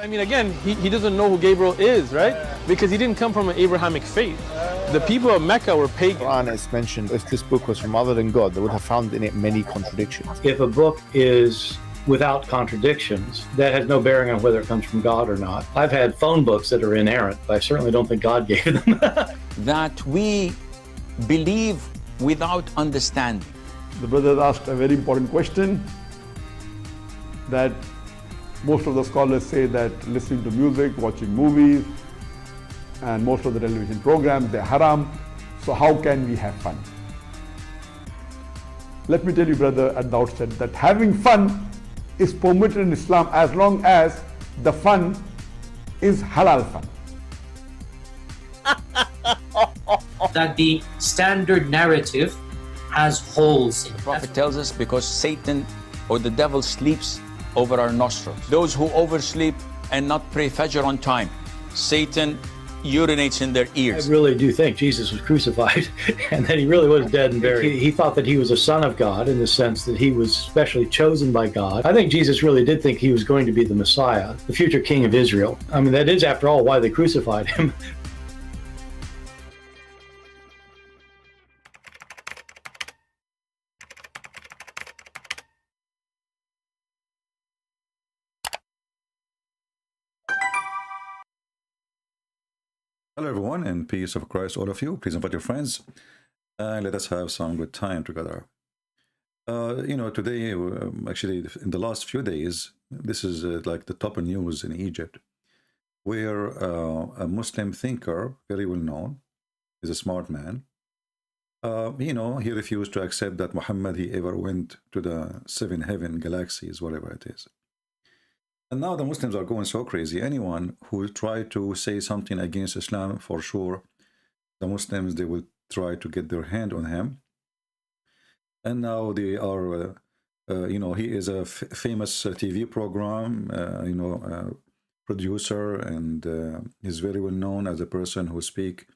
I mean, again, he doesn't know who Gabriel is, right? Because he didn't come from an Abrahamic faith. The people of Mecca were pagan. Quran is mentioned, if this book was from other than God, they would have found in it many contradictions. If a book is without contradictions, that has no bearing on whether it comes from God or not. I've had phone books that are inerrant, but I certainly don't think God gave them. That we believe without understanding. The brother asked a very important question, that most of the scholars say that listening to music, watching movies, and most of the television programs, they're haram. So how can we have fun? Let me tell you, brother, at the outset, that having fun is permitted in Islam as long as the fun is halal fun. That the standard narrative has holes in it. The Prophet tells us because Satan or the devil sleeps over our nostrils. Those who oversleep and not pray Fajr on time, Satan urinates in their ears. I really do think Jesus was crucified and that he really was dead and buried. He thought that he was a son of God in the sense that he was specially chosen by God. I think Jesus really did think he was going to be the Messiah, the future king of Israel. I mean, that is, after all, why they crucified him. Hello everyone, and peace of Christ all of you. Please invite your friends and let us have some good time together. Today, actually in the last few days, this is like the top news in Egypt, where a Muslim thinker, very well known, is a smart man. He refused to accept that Muhammad, he ever went to the seven heaven galaxies, whatever it is. And now the Muslims are going so crazy. Anyone who try to say something against Islam, for sure, the Muslims, they will try to get their hand on him. And now they are, he is a famous TV program, producer, and he's very well known as a person who speak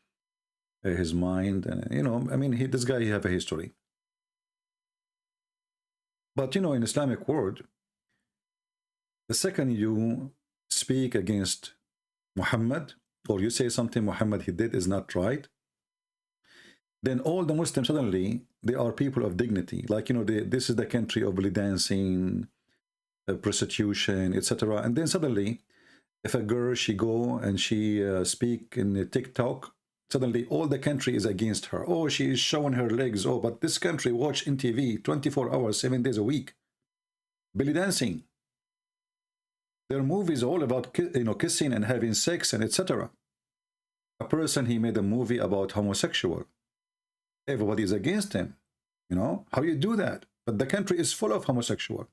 his mind. And, this guy, he have a history. But, in Islamic world, the second you speak against Muhammad, or you say something Muhammad he did is not right, then all the Muslims suddenly, they are people of dignity. Like, this is the country of belly dancing, prostitution, etc. And then suddenly, if a girl, she go and she speak in the TikTok, suddenly all the country is against her. Oh, she is showing her legs. Oh, but this country watch in TV 24 hours, 7 days a week. Belly dancing. Their movies all about kissing and having sex and etc. A person, he made a movie about homosexual. Everybody is against him. How you do that? But the country is full of homosexual.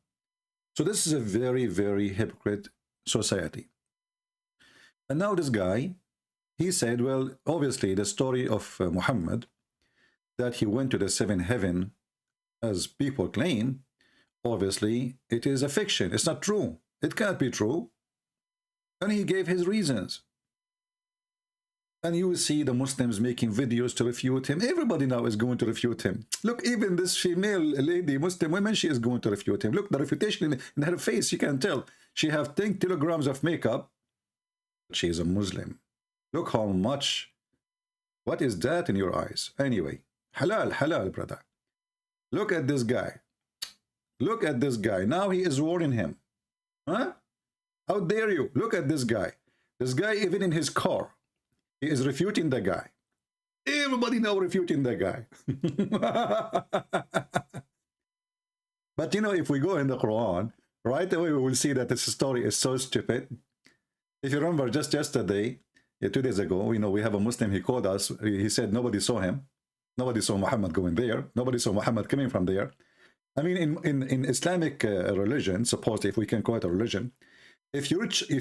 So this is a very, very hypocrite society. And now this guy, he said, well, obviously the story of Muhammad, that he went to the seven heaven, as people claim, obviously it is a fiction. It's not true. It can't be true. And he gave his reasons. And you will see the Muslims making videos to refute him. Everybody now is going to refute him. Look, even this female lady, Muslim woman, she is going to refute him. Look, the refutation in her face, you can tell. She has 10 kilograms of makeup. She is a Muslim. Look how much. What is that in your eyes? Anyway, halal, halal, brother. Look at this guy. Look at this guy. Now he is warning him. Huh? How dare you? Look at this guy. This guy, even in his car, he is refuting the guy. Everybody now refuting the guy. But if we go in the Quran, right away we will see that this story is so stupid. If you remember, just yesterday, 2 days ago, we have a Muslim, he called us, he said nobody saw him. Nobody saw Muhammad going there. Nobody saw Muhammad coming from there. I mean, in Islamic religion, supposedly, if we can call it a religion, if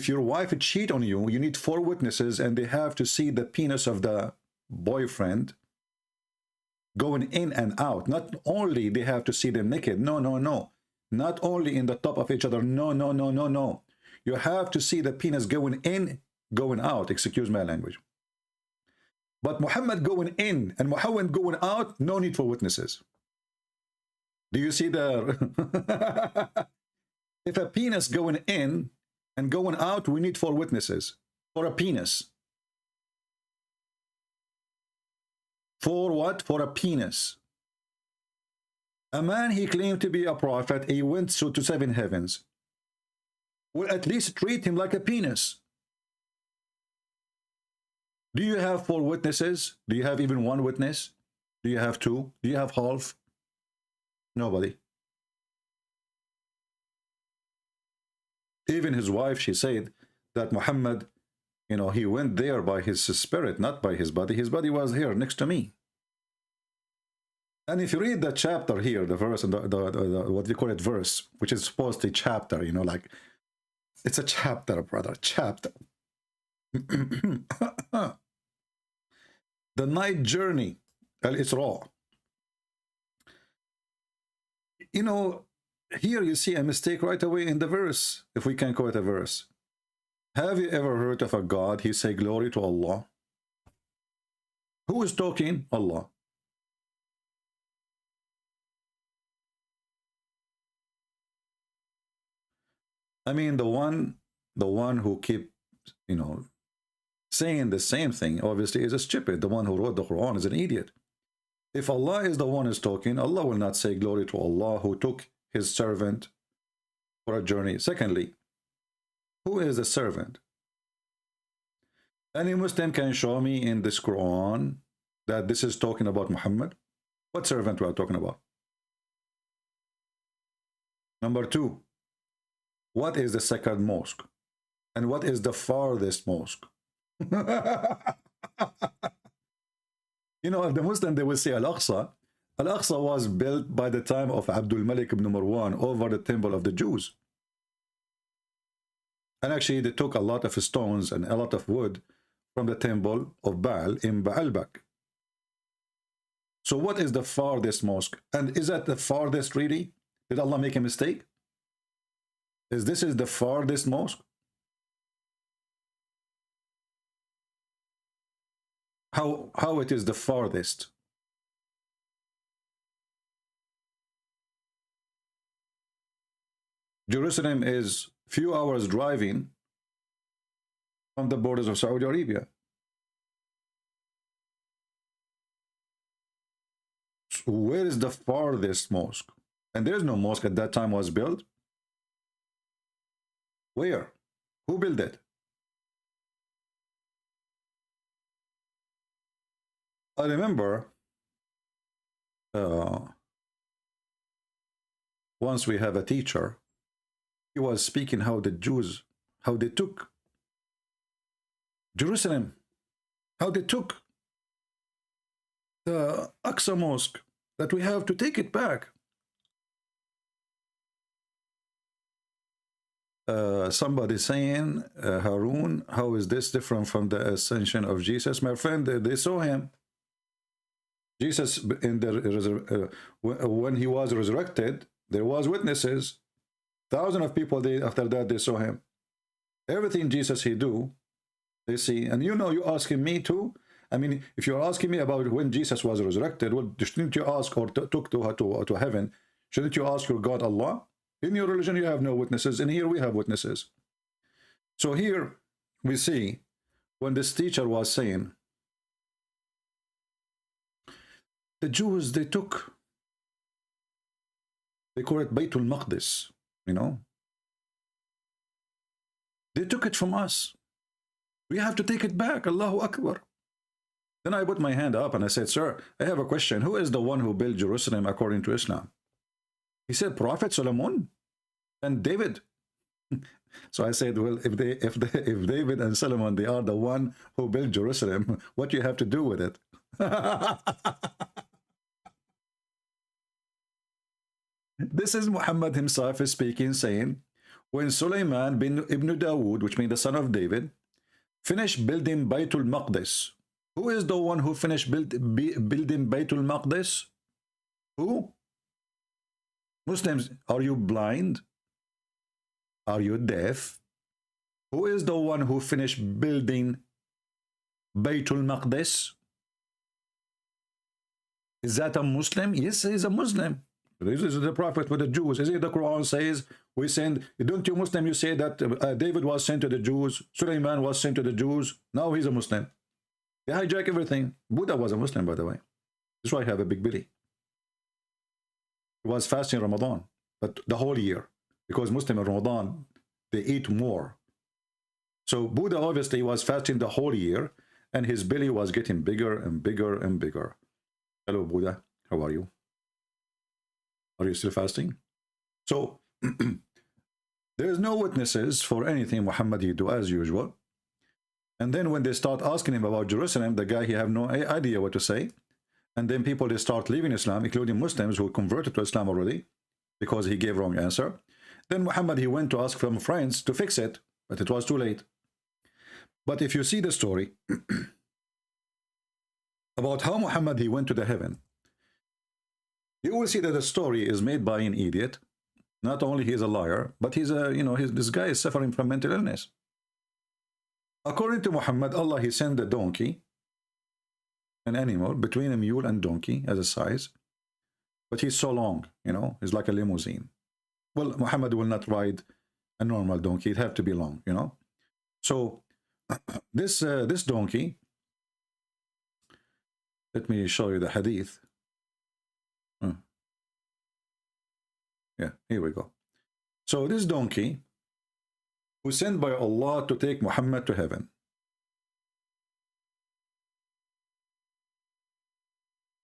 your wife cheat on you, you need 4 witnesses, and they have to see the penis of the boyfriend going in and out. Not only they have to see them naked. No, no, no. Not only in the top of each other. No, no, no, no, no. You have to see the penis going in, going out. Excuse my language. But Muhammad going in and Muhammad going out, no need for witnesses. Do you see the if a penis going in And going out, we need 4 witnesses for a penis. For what? For a penis. A man, he claimed to be a prophet. He went to 7 heavens. Well, at least treat him like a penis. Do you have 4 witnesses? Do you have even 1 witness? Do you have 2? Do you have half? Nobody. Even his wife, she said that Muhammad, you know, he went there by his spirit, not by his body. His body was here next to me. And if you read the chapter here, the verse, and the what do you call it, verse, which is supposed to be chapter, you know, like, it's a chapter, brother, chapter. The night journey, Al-Isra. You know, here you see a mistake right away in the verse, if we can call it a verse. Have you ever heard of a God, he say glory to Allah? Who is talking? Allah. I mean, the one who keep, you know, saying the same thing, obviously is a stupid. The one who wrote the Quran is an idiot. If Allah is the one who is talking, Allah will not say glory to Allah who took his servant for a journey. Secondly, who is the servant? Any Muslim can show me in this Quran that this is talking about Muhammad? What servant we are talking about? Number 2, what is the second mosque? And what is the farthest mosque? You know, the Muslim, they will say Al-Aqsa. Al-Aqsa was built by the time of Abdul Malik ibn Marwan over the temple of the Jews. And actually, they took a lot of stones and a lot of wood from the temple of Baal in Baalbek. So what is the farthest mosque? And is that the farthest really? Did Allah make a mistake? Is this the farthest mosque? How it is the farthest? Jerusalem is few hours driving from the borders of Saudi Arabia. So where is the farthest mosque? And there's no mosque at that time was built. Where? Who built it? I remember once we have a teacher, he was speaking how the Jews, how they took Jerusalem, how they took the Aqsa Mosque, that we have to take it back. Somebody saying, Harun, how is this different from the ascension of Jesus? My friend, they saw him. Jesus, in the when he was resurrected, there was witnesses. Thousands of people, after that, they saw him. Everything Jesus he do, they see. And you know, you asking me too. I mean, if you're asking me about when Jesus was resurrected, well, shouldn't you ask or took to heaven? Shouldn't you ask your God Allah? In your religion, you have no witnesses, and here we have witnesses. So here we see when this teacher was saying, the Jews, they call it Baytul Maqdis, you know. They took it from us. We have to take it back. Allahu Akbar. Then I put my hand up and I said, sir, I have a question. Who is the one who built Jerusalem according to Islam? He said, Prophet Solomon and David. So I said, well, if David and Solomon, they are the one who built Jerusalem, what do you have to do with it? This is Muhammad himself is speaking, saying, when Sulaiman bin Ibn Dawood, which means the son of David, finished building Baytul Maqdis. Who is the one who finished building Baytul Maqdis? Who? Muslims, are you blind? Are you deaf? Who is the one who finished building Baytul Maqdis? Is that a Muslim? Yes, he is a Muslim. This is the prophet with the Jews. Is it the Quran says we send? Don't you Muslim? You say that David was sent to the Jews, Sulaiman was sent to the Jews. Now he's a Muslim. They hijack everything. Buddha was a Muslim, by the way. That's why I have a big belly. He was fasting Ramadan, but the whole year, because Muslim in Ramadan they eat more. So Buddha obviously was fasting the whole year, and his belly was getting bigger and bigger and bigger. Hello, Buddha. How are you? Are you still fasting? So there's no witnesses for anything Muhammad he do as usual. And then when they start asking him about Jerusalem, the guy he have no idea what to say. And then people they start leaving Islam, including Muslims who converted to Islam already because he gave wrong answer. Then Muhammad he went to ask from friends to fix it, but it was too late. But if you see the story about how Muhammad he went to the heaven, you will see that the story is made by an idiot. Not only he is a liar, but he's a, this guy is suffering from mental illness. According to Muhammad, Allah he sent a donkey, an animal between a mule and donkey as a size, but he's so long, he's like a limousine. Well, Muhammad will not ride a normal donkey; it have to be long, So this donkey. Let me show you the hadith. Yeah, here we go. So this donkey was sent by Allah to take Muhammad to heaven.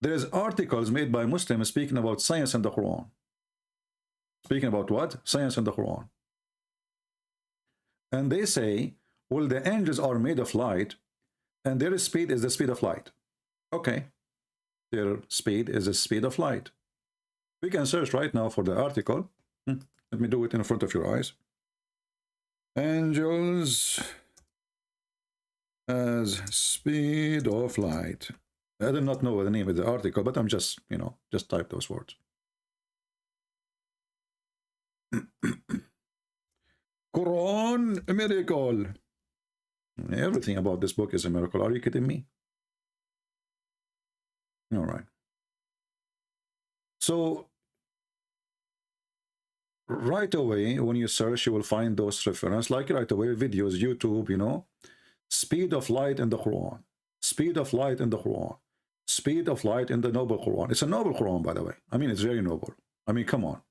There's articles made by Muslims speaking about science and the Quran. Speaking about what? Science and the Quran. And they say, well, the angels are made of light, and their speed is the speed of light. Okay. Their speed is the speed of light. We can search right now for the article. Let me do it in front of your eyes. Angels as speed of light. I do not know the name of the article, but I'm just, just type those words. Quran, a miracle. Everything about this book is a miracle. Are you kidding me? All right. So right away, when you search, you will find those references, like right away, videos, YouTube, speed of light in the Quran, speed of light in the Quran, speed of light in the noble Quran. It's a noble Quran, by the way. I mean, it's very noble. I mean, come on.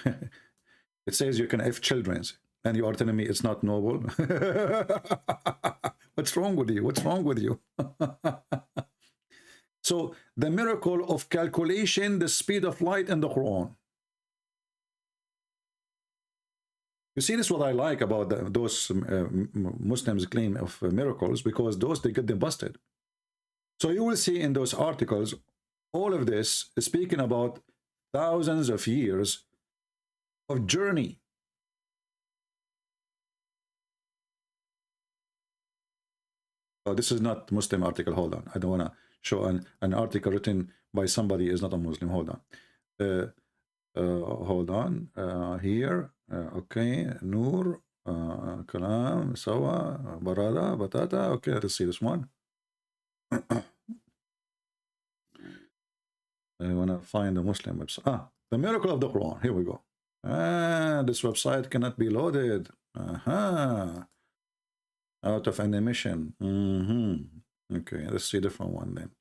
It says you can have children, and you are telling me it's not noble? What's wrong with you? What's wrong with you? So the miracle of calculation, the speed of light in the Quran. You see, this is what I like about those Muslims claim of miracles, because those, they get them busted. So you will see in those articles, all of this is speaking about thousands of years of journey. Oh, this is not Muslim article. Hold on. I don't want to show an article written by somebody is not a Muslim. Hold on. Hold on. Here. Okay. Noor. Kalam. Sawa. Barada. Batata. Okay. Let's see this one. I want to find a Muslim website. The Miracle of the Quran. Here we go. This website cannot be loaded. Out of animation. Okay, let's see a different one then.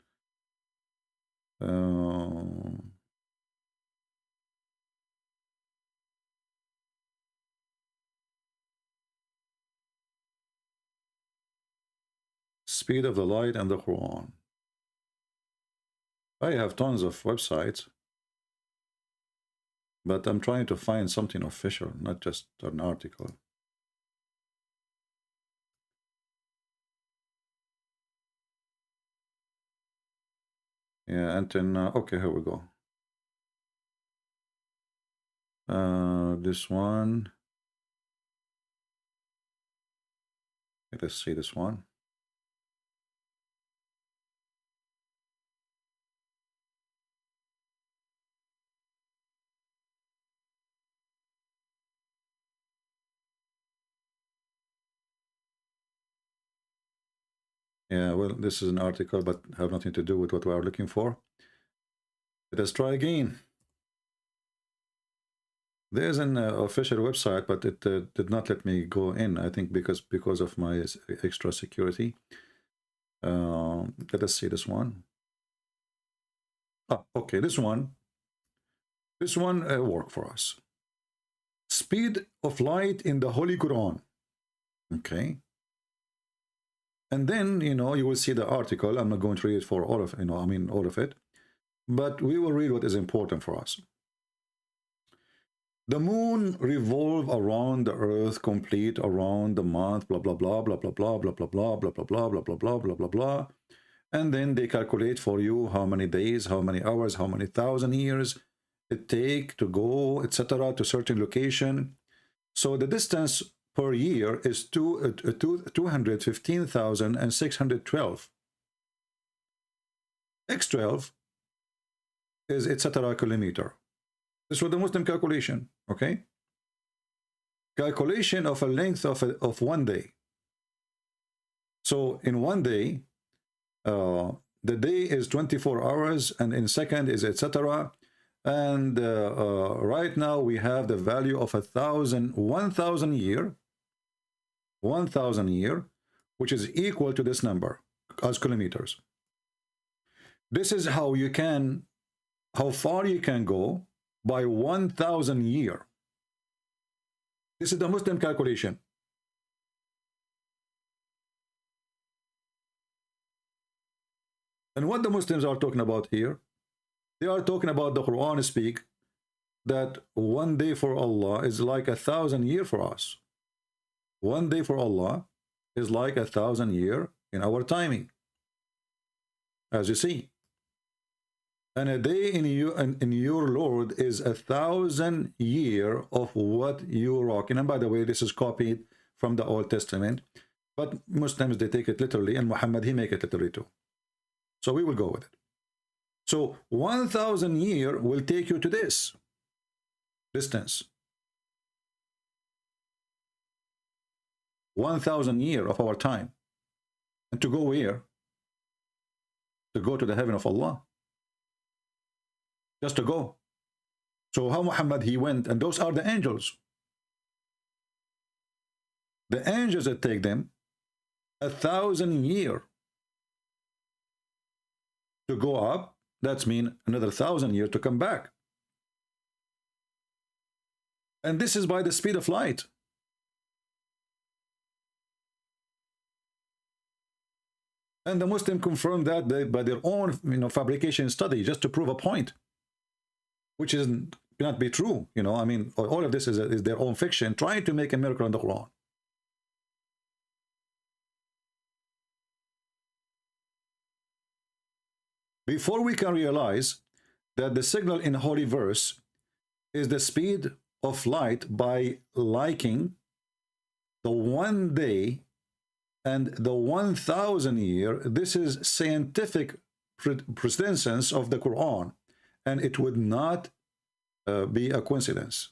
Speed of the light and the Quran. I have tons of websites, but I'm trying to find something official, not just an article. Yeah, and then, okay, here we go. This one. Let's see this one. Yeah, well, this is an article, but have nothing to do with what we are looking for. Let us try again. There's an official website, but it did not let me go in. I think because of my extra security. Let us see this one. Ah, okay, this one worked for us. Speed of light in the Holy Quran. Okay. And then, you know, you will see the article. I'm not going to read it for all of, all of it. But we will read what is important for us. The moon revolve around the earth, complete around the month, blah, blah, blah, blah, blah, blah, blah, blah, blah, blah, blah, blah, blah, blah, blah, blah, blah, blah. And then they calculate for you how many days, how many hours, how many thousand years it take to go, etc., to certain location. So the distance per year is 215,612. X12 is etc. kilometer. This was the Muslim calculation, okay? Calculation of a length of 1 day. So in 1 day, the day is 24 hours, and in second is etc. And right now we have the value of 1,000 year, 1,000 year, which is equal to this number as kilometers. This is how you can, how far you can go by 1,000 year. This is the Muslim calculation. And what the Muslims are talking about here, they are talking about the Quran speak that 1 day for Allah is like 1,000 year for us. 1 day for Allah is like 1,000 year in our timing, as you see. And a day in your Lord is 1,000 year of what you rocking. And by the way, this is copied from the Old Testament, but Muslims, they take it literally, and Muhammad, he make it literally too. So we will go with it. So 1,000 year will take you to this distance. 1,000 year of our time. And to go where? To go to the heaven of Allah. Just to go. So how Muhammad he went, and those are the angels. The angels that take them 1,000 year to go up. That's mean another 1,000 years to come back. And this is by the speed of light. And the Muslim confirmed that by their own fabrication study, just to prove a point, which cannot be true. I mean, all of this is their own fiction, trying to make a miracle on the Quran. Before we can realize that the signal in Holy Verse is the speed of light by liking the 1 day and the 1,000 year, this is scientific precedence of the Quran, and it would not be a coincidence.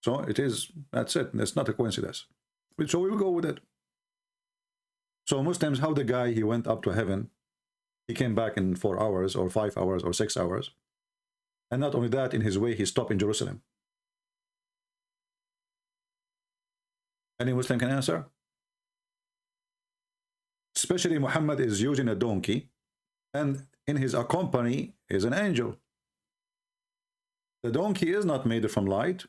So it is, that's it, it's not a coincidence. So we will go with it. So Muslims, how the guy, he went up to heaven, he came back in 4 hours or 5 hours or 6 hours. And not only that, in his way, he stopped in Jerusalem. Any Muslim can answer? Especially Muhammad is using a donkey, and in his accompany is an angel. The donkey is not made from light.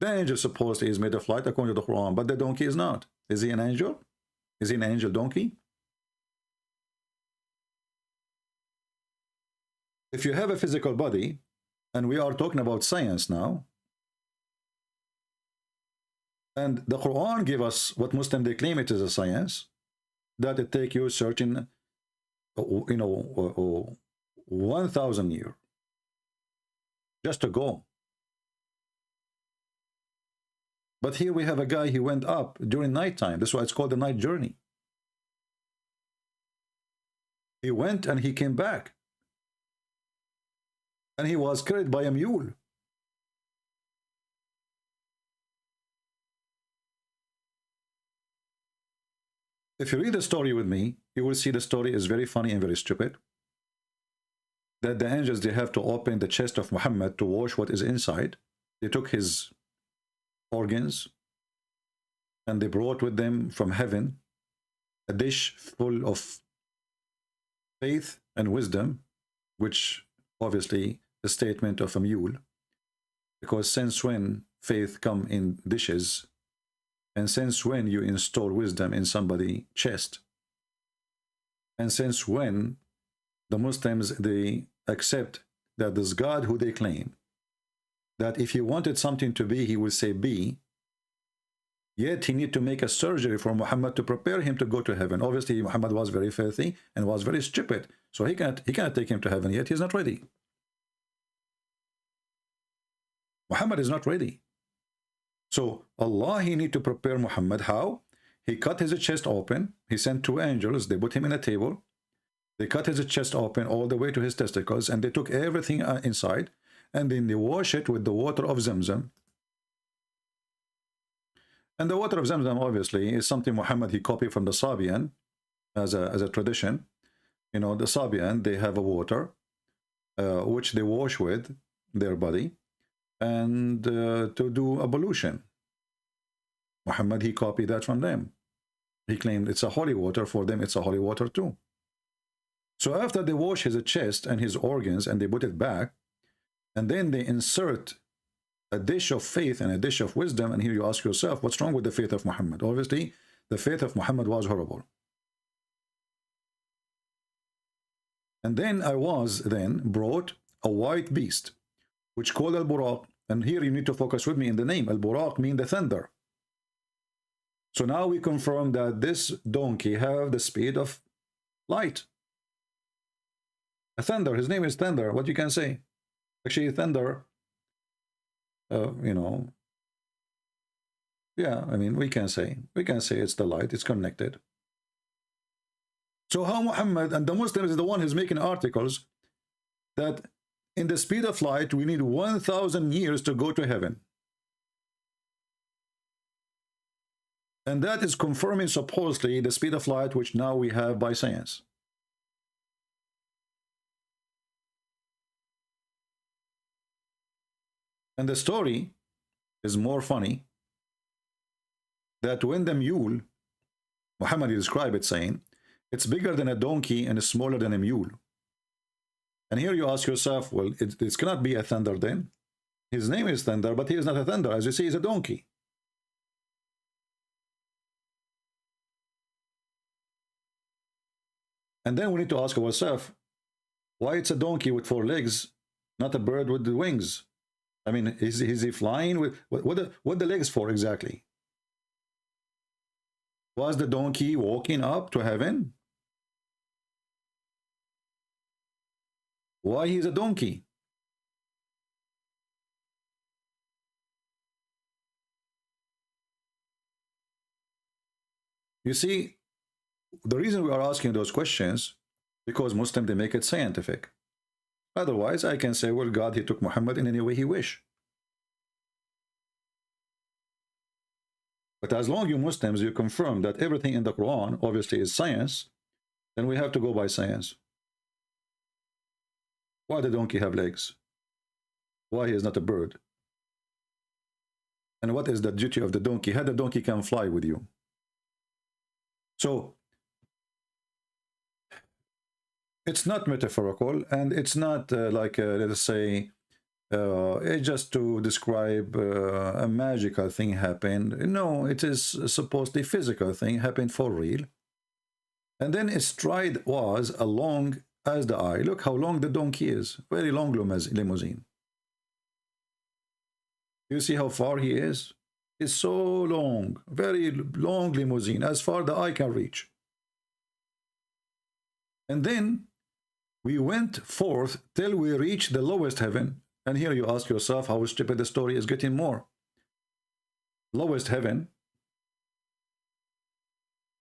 The angel supposedly is made of light according to the Quran, but the donkey is not. Is he an angel? Is he an angel donkey? If you have a physical body, and we are talking about science now, and the Quran give us what Muslim they claim it is a science, that it take you searching, 1,000 years just to go. But here we have a guy, he went up during nighttime. That's why it's called the night journey. He went and he came back. And he was carried by a mule. If you read the story with me, you will see the story is very funny and very stupid. That the angels, they have to open the chest of Muhammad to wash what is inside. They took his organs, and they brought with them from heaven a dish full of faith and wisdom, which obviously the statement of a mule, because since when faith come in dishes, and since when you install wisdom in somebody's chest, and since when the Muslims, they accept that this God who they claim, that if he wanted something to be, he would say be, yet he need to make a surgery for Muhammad to prepare him to go to heaven. Obviously Muhammad was very filthy and was very stupid, so he cannot take him to heaven yet. He's not ready. Muhammad is not ready. So Allah, he need to prepare Muhammad. How? He cut his chest open. He sent 2 angels. They put him in a table. They cut his chest open all the way to his testicles, and they took everything inside, and then they wash it with the water of Zamzam. And the water of Zamzam obviously is something Muhammad he copied from the Sabian as a tradition. You know, the Sabian, they have a water which they wash with their body and to do ablution. Muhammad he copied that from them. He claimed it's a holy water. For them it's a holy water too. So after they wash his chest and his organs and they put it back, and then they insert a dish of faith and a dish of wisdom, and here you ask yourself, what's wrong with the faith of Muhammad? Obviously the faith of Muhammad was horrible. And then I was then brought a white beast which called al-Buraq, and here you need to focus with me in the name. Al-Buraq means the thunder. So now we confirm that this donkey have the speed of light. A thunder, his name is Thunder. What you can say? Actually, thunder, you know, yeah, I mean, we can say it's the light, it's connected. So how Muhammad and the Muslims is the one who's making articles that in the speed of light, we need 1,000 years to go to heaven. And that is confirming supposedly the speed of light, which now we have by science. And the story is more funny, that when the mule, Muhammad described it saying, it's bigger than a donkey and smaller than a mule. And here you ask yourself, well, it cannot be a thunder then. His name is Thunder, but he is not a thunder. As you see, he's a donkey. And then we need to ask ourselves, why it's a donkey with 4 legs, not a bird with the wings? I mean, is he flying with what the legs for exactly? Was the donkey walking up to heaven? Why he's a donkey? You see, the reason we are asking those questions, because Muslims, they make it scientific. Otherwise, I can say, well, God, he took Muhammad in any way he wished. But as long as you Muslims, you confirm that everything in the Quran obviously is science, then we have to go by science. Why the donkey have legs? Why he is not a bird? And what is the duty of the donkey? How the donkey can fly with you? So it's not metaphorical, and it's not like let us say it's just to describe a magical thing happened. No, it is supposedly physical thing happened for real. And then its stride was as long as the eye. Look how long the donkey is. Very long limousine. You see how far he is? It's so long, very long limousine, as far the eye can reach. And then we went forth till we reached the lowest heaven. And here you ask yourself how stupid the story is getting more. Lowest heaven.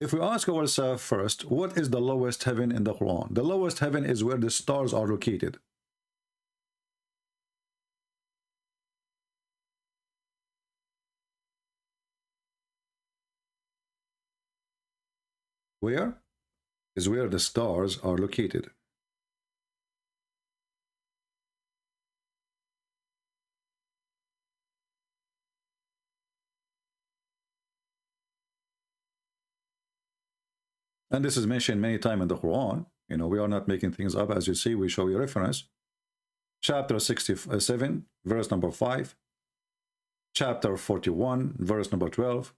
If we ask ourselves first, what is the lowest heaven in the Quran? The lowest heaven is where the stars are located. Where is where the stars are located? And this is mentioned many times in the Quran. You know, we are not making things up. As you see, we show you reference. Chapter 67, verse number 5. Chapter 41, verse number 12.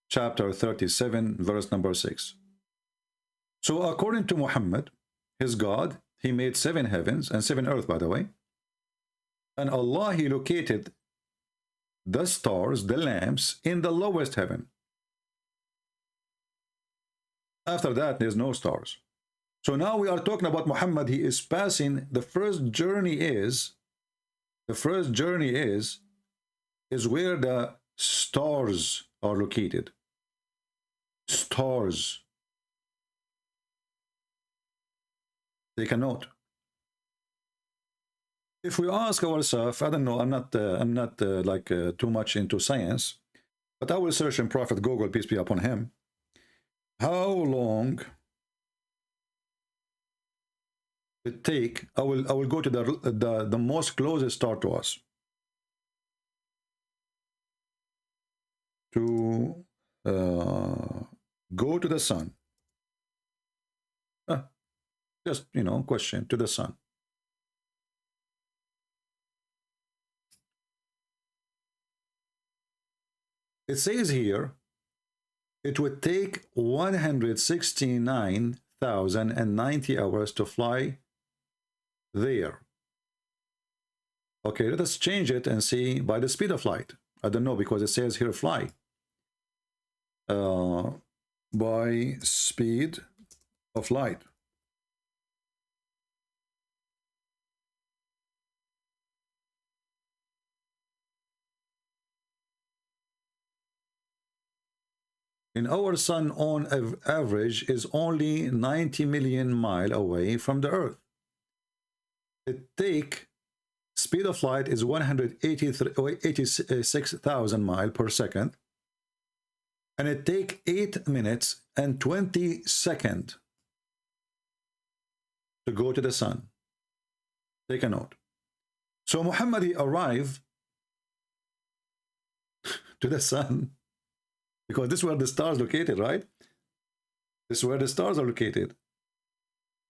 Chapter 37, verse number 6. So according to Muhammad, his God, he made 7 heavens and 7 earth, by the way. And Allah, he located the stars, the lamps, in the lowest heaven. After that, there's no stars. So now we are talking about Muhammad. He is passing. The first journey is where the stars are located. Stars. Take a note. If we ask ourselves, I don't know, I'm not too much into science, but I will search in Prophet Google, peace be upon him. How long it take? I will go to the most closest star to us to go to the sun. Just, you know, question to the sun. It says here, it would take 169,090 hours to fly there. Okay, let us change it and see by the speed of light. I don't know, because it says here fly. By speed of light. In our sun, on average, is only 90 million miles away from the Earth. It take speed of light is 186,000 miles per second, and it take 8 minutes and 20 seconds to go to the sun. Take a note. So Muhammad, he arrived to the sun. Because this is where the stars located, right? This is where the stars are located.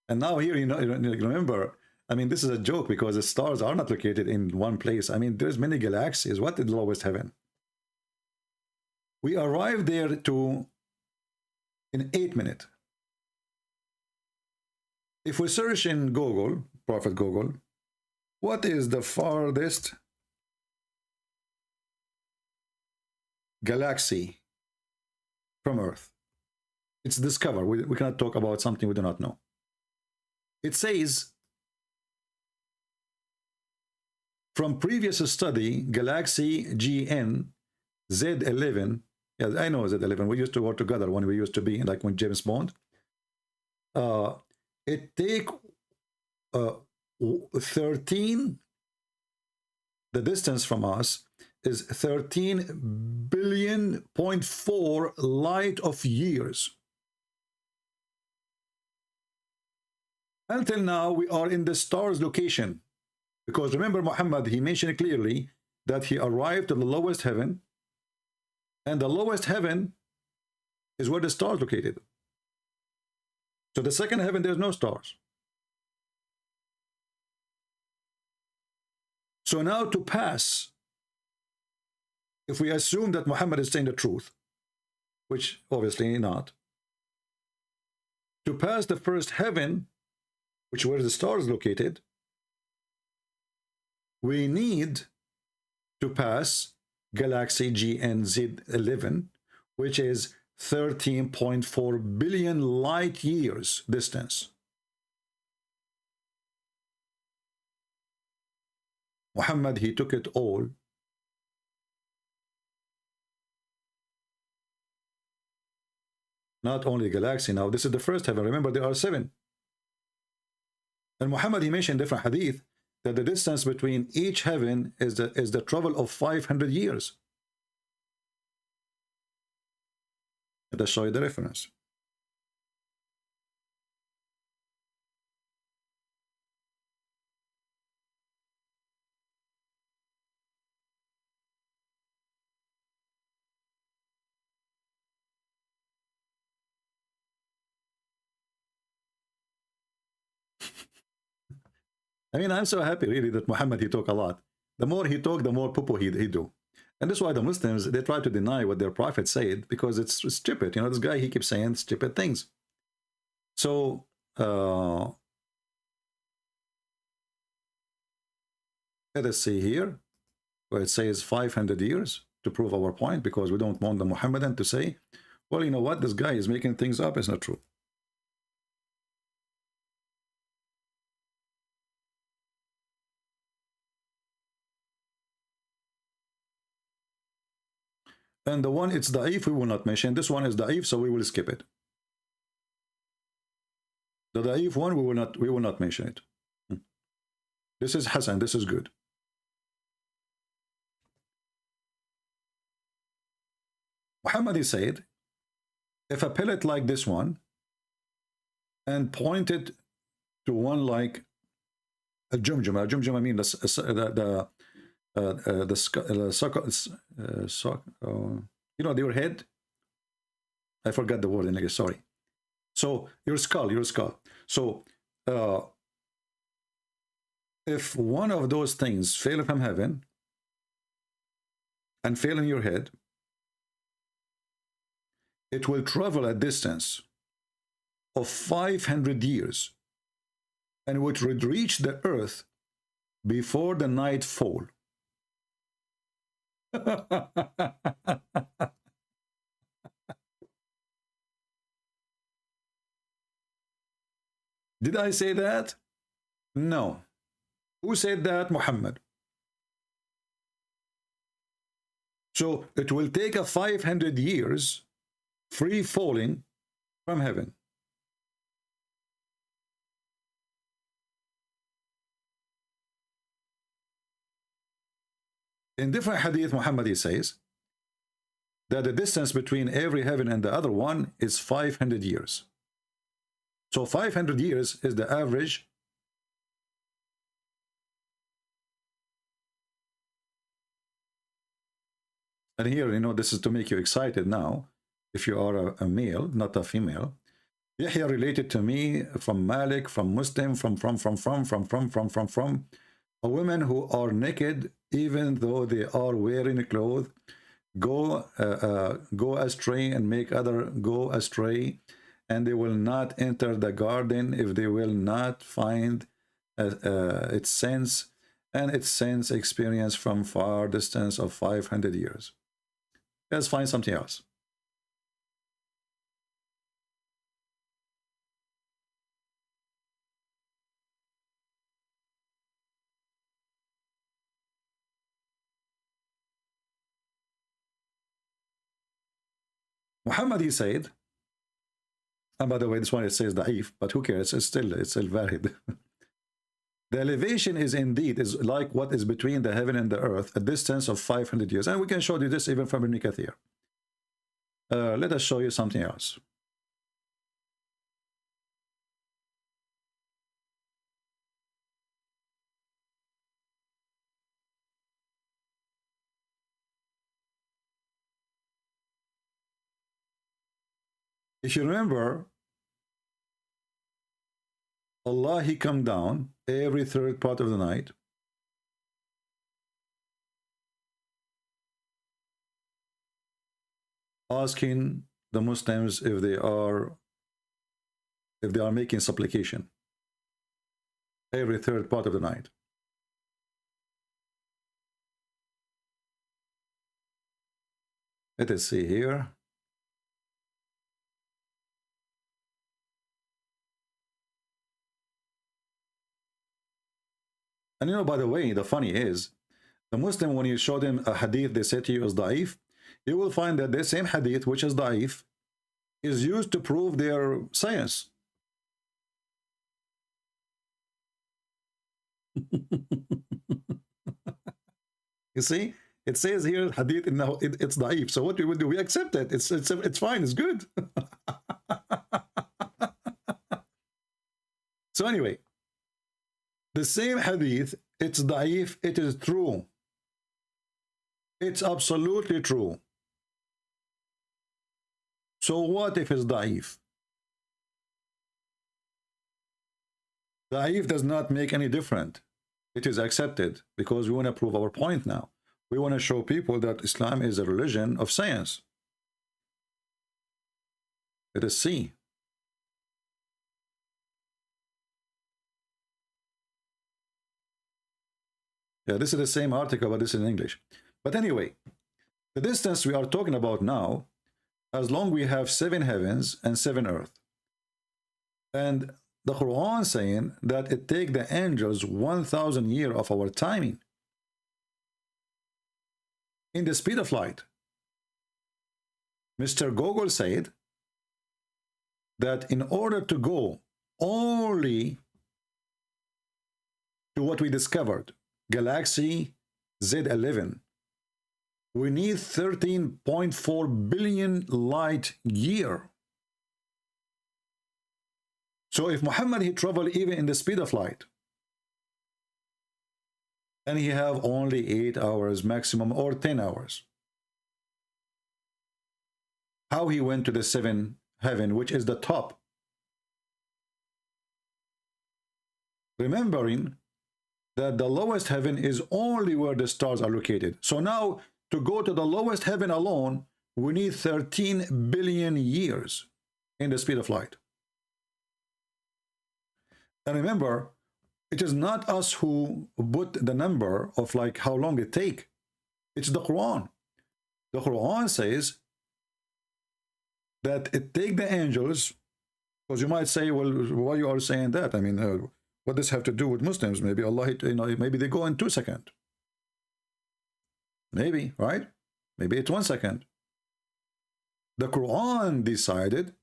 And now here, you know, remember, I mean, this is a joke because the stars are not located in one place. I mean, there's many galaxies. What is the lowest heaven? We arrived there in 8 minutes. If we search in Google, Prophet Google, what is the farthest galaxy from Earth? It's discovered. We cannot talk about something we do not know. It says, from previous study, galaxy GN Z11, yeah, I know Z11, we used to work together when we used to be, like when James Bond. It take 13, the distance from us is 13 billion.4 light of years. Until now, we are in the stars location. Because remember, Muhammad, he mentioned clearly that he arrived to the lowest heaven, and the lowest heaven is where the stars located. So the second heaven, there's no stars. So now to pass, if we assume that Muhammad is saying the truth, which obviously not, to pass the first heaven, which where the stars located, we need to pass galaxy GNZ11, which is 13.4 billion light years distance. Muhammad, he took it all. Not only galaxy now, this is the first heaven. Remember, there are 7. And Muhammad, he mentioned in different hadith that the distance between each heaven is the travel of 500 years. Let us show you the reference. I mean, I'm so happy really that Muhammad, he talk a lot. The more he talk, the more poo he do. And that's why the Muslims, they try to deny what their prophet said, because it's stupid. You know, this guy, he keeps saying stupid things. So, let us see here, where it says 500 years to prove our point, because we don't want the Muhammadan to say, well, you know what, this guy is making things up. It's not true. And the one, it's da'if, we will not mention. This one is da'if, so we will skip it. The da'if one, we will not mention it. This is Hasan, this is good. Muhammad said, if a pellet like this one and pointed to one like a jumjum, I mean you know, your head, I forgot the word in English, sorry. So your skull. So if one of those things fell from heaven and fell in your head, it will travel a distance of 500 years and which would reach the earth before the night fall. Did I say that? No. Who said that? Muhammad. So it will take a 500 years free falling from heaven. In different hadith, Muhammad says that the distance between every heaven and the other one is 500 years. So 500 years is the average. And here, you know, this is to make you excited now, if you are a male, not a female. Yahya related to me from Malik, from Muslim, from a women who are naked, even though they are wearing clothes, go astray and make other go astray, and they will not enter the garden if they will not find its sense and its sense experience from far distance of 500 years. Let's find something else. Muhammad, he said, and by the way, this one it says da'if, but who cares? It's still valid. The elevation is indeed like what is between the heaven and the earth, a distance of 500 years. And we can show you this even from Ibn Kathir. Let us show you something else. If you remember, Allah, he come down every third part of the night. Asking the Muslims if they are making supplication every third part of the night. Let us see here. And you know, by the way, the funny is, the Muslim, when you show them a hadith they say to you is da'if, you will find that the same hadith, which is da'if, is used to prove their science. You see, it says here hadith, it's da'if. So what we will do, we accept it. It's fine. It's good. So anyway, the same hadith, it's da'if, it is true. It's absolutely true. So what if it's da'if? Da'if does not make any difference. it is accepted because we want to prove our point now. We want to show people that Islam is a religion of science. Let us see. Yeah, this is the same article, but this is in English. But anyway, the distance we are talking about now, as long we have 7 heavens and 7 earth. And the Quran saying that it take the angels 1,000 years of our timing in the speed of light. Mr. Gogol said that in order to go only to what we discovered, Galaxy Z11, we need 13.4 billion light year. So if Muhammad, he traveled even in the speed of light, and he have only 8 hours maximum or 10 hours, how he went to the 7th heaven, which is the top? Remembering that the lowest heaven is only where the stars are located. So now to go to the lowest heaven alone, we need 13 billion years in the speed of light. And remember, it is not us who put the number of like how long it take. It's the Quran. The Quran says that it take the angels, because you might say, well, why you are saying that? I mean, what does have to do with Muslims? Maybe Allah, you know, maybe they go in 2 seconds. Maybe, right? Maybe it's 1 second. The Quran decided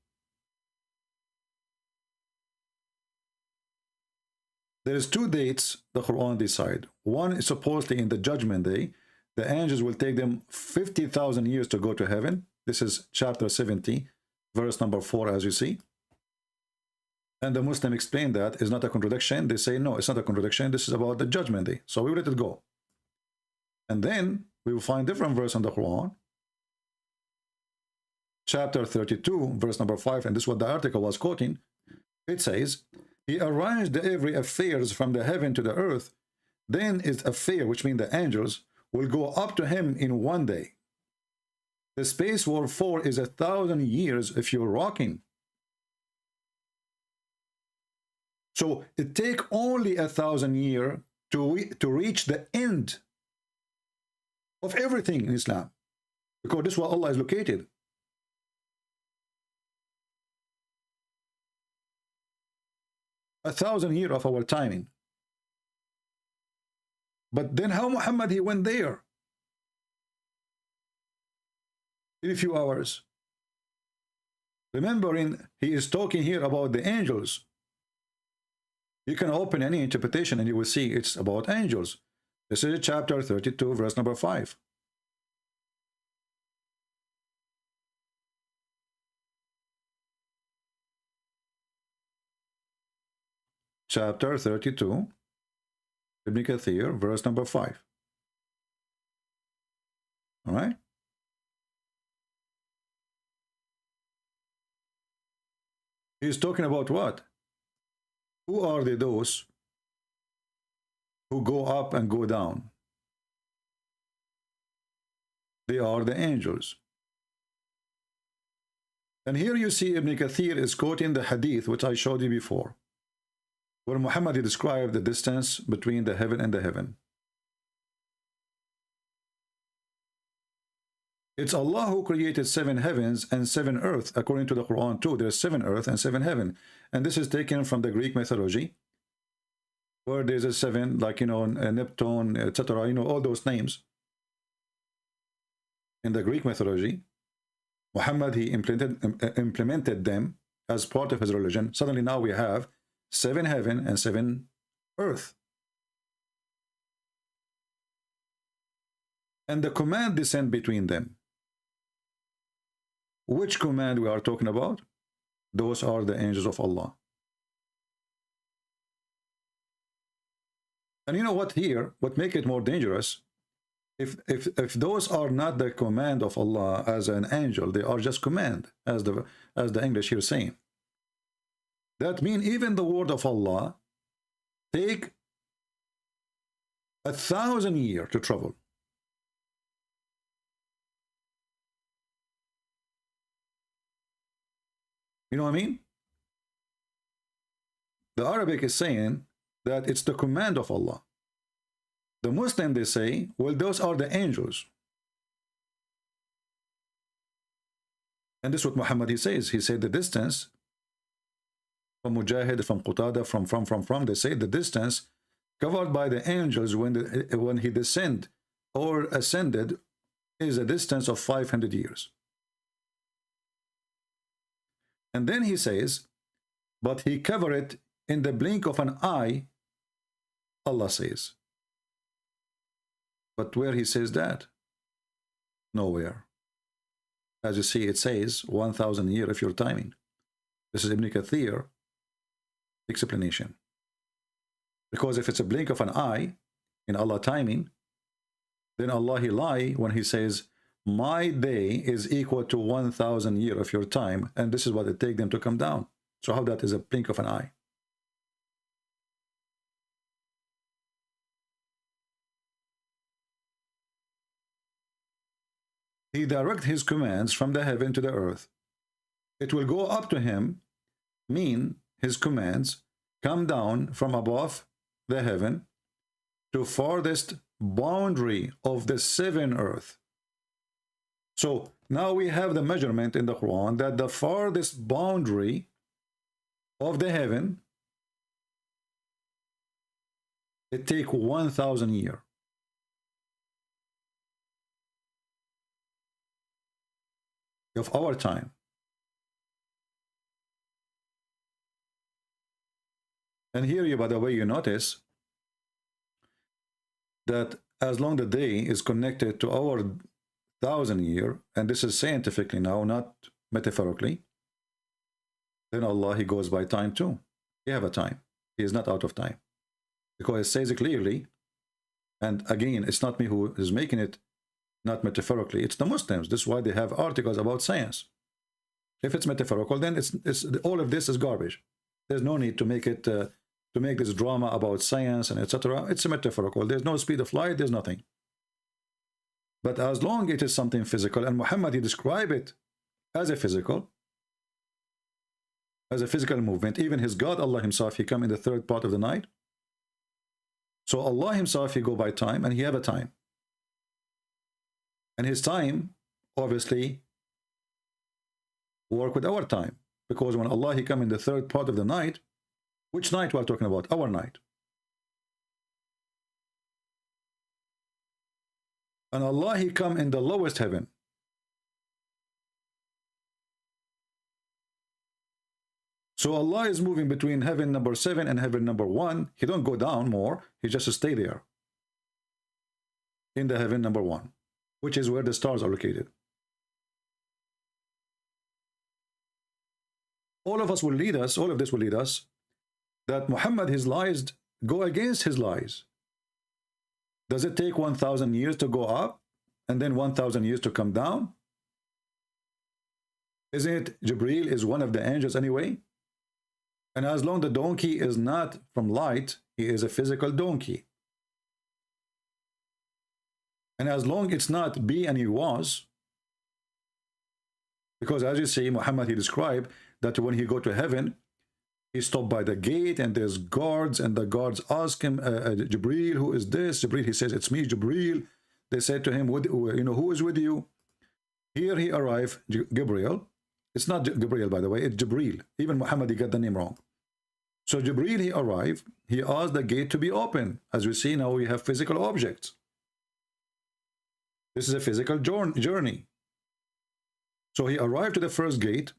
there is 2 dates the Quran decide. One is supposedly in the judgment day. The angels will take them 50,000 years to go to heaven. This is chapter 70, verse number 4, as you see. And the Muslim explained that is not a contradiction. They say, no, it's not a contradiction. This is about the judgment day. So we let it go. And then we will find different verse in the Quran. Chapter 32, verse number 5, and this is what the article was quoting. It says, he arranged every affairs from the heaven to the earth. Then his affair, which means the angels, will go up to him in 1 day. The space war 4 is 1,000 years if you're rocking. So it take only 1,000 years to reach the end of everything in Islam, because this is where Allah is located. A 1,000 years of our timing. But then how Muhammad, he went there in a few hours? Remembering he is talking here about the angels. You can open any interpretation and you will see it's about angels. This is chapter 32, verse number 5. Chapter 32, Ibn Kathir, verse number 5. All right? He's talking about what? Who are those who go up and go down? They are the angels. And here you see Ibn Kathir is quoting the hadith which I showed you before, where Muhammad described the distance between the heaven and the heaven. It's Allah who created 7 heavens and 7 earth, according to the Quran too. There's 7 earth and 7 heaven. And this is taken from the Greek mythology, where there's a 7, like, you know, Neptune, etc., you know, all those names. In the Greek mythology, Muhammad, he implemented them as part of his religion. Suddenly now we have 7 heaven and 7 earth. And the command descend between them. Which command we are talking about? Those are the angels of Allah. And you know what here, what make it more dangerous, if those are not the command of Allah as an angel, they are just command, as the English here saying. That means even the word of Allah take 1,000 years to travel. You know what I mean? The Arabic is saying that it's the command of Allah. The Muslim, they say, well, those are the angels. And this is what Muhammad, he says. He said the distance from Mujahid, from Qatada, from, they say the distance covered by the angels when he descended or ascended is a distance of 500 years. And then he says, but he covered it in the blink of an eye, Allah says. But where he says that? Nowhere. As you see, it says 1,000 years if you're timing. This is Ibn Kathir explanation. Because if it's a blink of an eye in Allah timing, then Allah, he lie when he says, my day is equal to 1,000 years of your time, and this is what it takes them to come down. So how that is a blink of an eye? He directs his commands from the heaven to the earth. It will go up to him, mean his commands come down from above the heaven to farthest boundary of the seven earth. So now we have the measurement in the Quran that the farthest boundary of the heaven, it take 1,000 years. Of our time. And here, you, by the way, you notice that as long the day is connected to our 1,000 year, and this is scientifically now, not metaphorically, then Allah, he goes by time too. He have a time. He is not out of time. Because it says it clearly, and again, it's not me who is making it, not metaphorically, it's the Muslims. This is why they have articles about science. If it's metaphorical, then it's all of this is garbage. There's no need to make it to make this drama about science and etc. It's a metaphorical. There's no speed of light. There's nothing. But as long as it is something physical, and Muhammad, he described it as a physical movement. Even his God, Allah himself, he come in the third part of the night. So Allah himself, he go by time, and he have a time. And his time, obviously, work with our time. Because when Allah, he come in the third part of the night, which night we're talking about? Our night. And Allah, he come in the lowest heaven. So Allah is moving between heaven number 7 and heaven number 1. He don't go down more. He just stay there. In the heaven number 1. Which is where the stars are located. All of us will lead us, all of this will lead us, that Muhammad, his lies go against his lies. Does it take 1,000 years to go up and then 1,000 years to come down? Isn't it Jibreel is one of the angels anyway? And as long the donkey is not from light, he is a physical donkey. And as long it's not be and he was, because as you see, Muhammad, he described that when he go to heaven, he stopped by the gate and there's guards, and the guards ask him, Jibreel, who is this? Jibreel, he says, it's me, Jibreel. They said to him, who is with you? Here he arrived, Gabriel. It's not Gabriel, by the way, it's Jibreel. Even Muhammad, he got the name wrong. So Jibreel, he arrived, he asked the gate to be open. As we see now, we have physical objects. This is a physical journey. So he arrived to the first gate,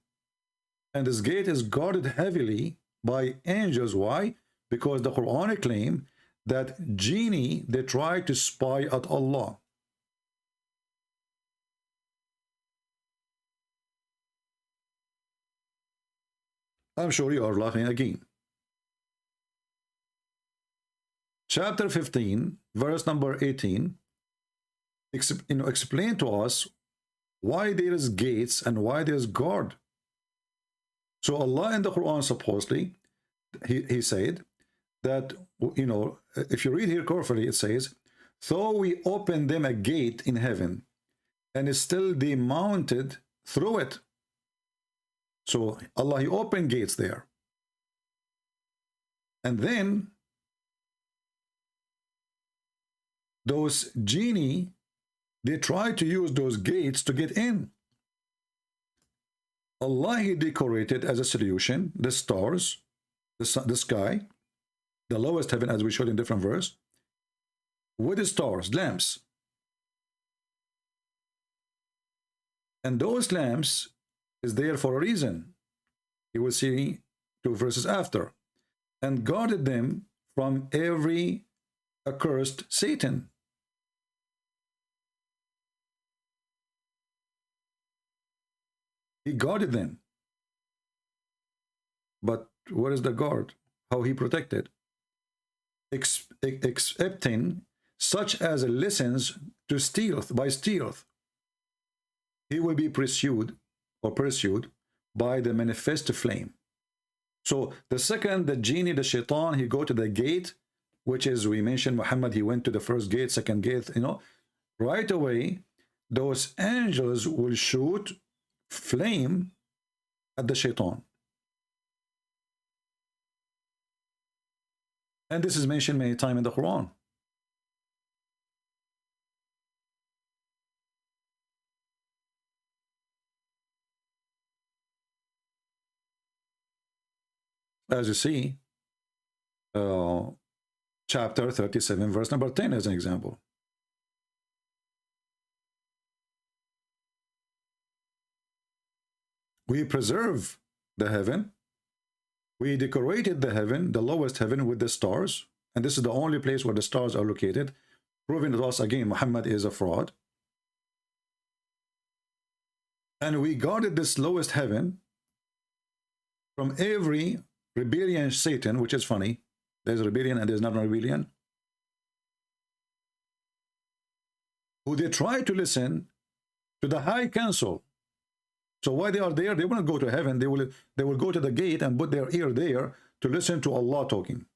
and this gate is guarded heavily by angels. Why? Because the Quran claim that genie, they try to spy at Allah. I'm sure you are laughing again. Chapter 15, verse number 18, explain to us why there is gates and why there is guard. So Allah in the Quran, supposedly, he said that, you know, if you read here carefully, it says, though we opened them a gate in heaven, and still they mounted through it. So Allah, He opened gates there. And then those genie, they try to use those gates to get in. Allah, He decorated as a solution the stars, the sky, the lowest heaven, as we showed in different verse, with the stars, lamps. And those lamps is there for a reason. You will see 2 verses after. And guarded them from every accursed Satan. He guarded them. But where is the guard? How He protected? Excepting such as listens to stealth, by stealth. He will be pursued by the manifest flame. So the second, the genie, the shaitan, he go to the gate, which is, we mentioned Muhammad, he went to the first gate, second gate, you know, right away, those angels will shoot flame at the shaitan. And this is mentioned many times in the Quran. As you see, chapter 37, verse number 10 as an example. We preserve the heaven. We decorated the heaven, the lowest heaven, with the stars. And this is the only place where the stars are located, proving to us again Muhammad is a fraud. And we guarded this lowest heaven from every rebellion Satan, which is funny. There's rebellion and there's not a rebellion. Who they try to listen to the high council. So while they are there, they won't go to heaven. They will go to the gate and put their ear there to listen to Allah talking.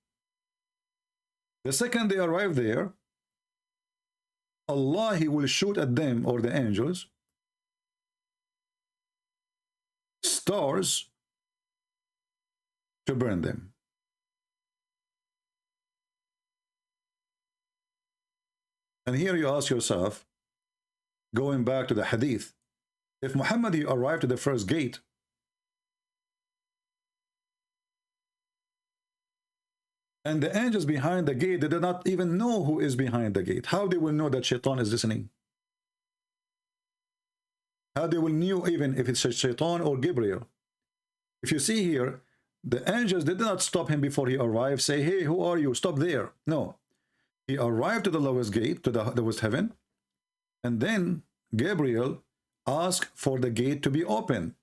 The second they arrive there, Allah, He will shoot at them, or the angels, stars to burn them. And here you ask yourself, going back to the hadith, if Muhammad he arrived at the first gate, and the angels behind the gate, they did not even know who is behind the gate. How they will know that shaitan is listening? How they will know even if it's shaitan or Gabriel? If you see here, the angels did not stop him before he arrived, say, hey, who are you? Stop there. No. He arrived to the lowest gate, to the lowest heaven, and then Gabriel asked for the gate to be open.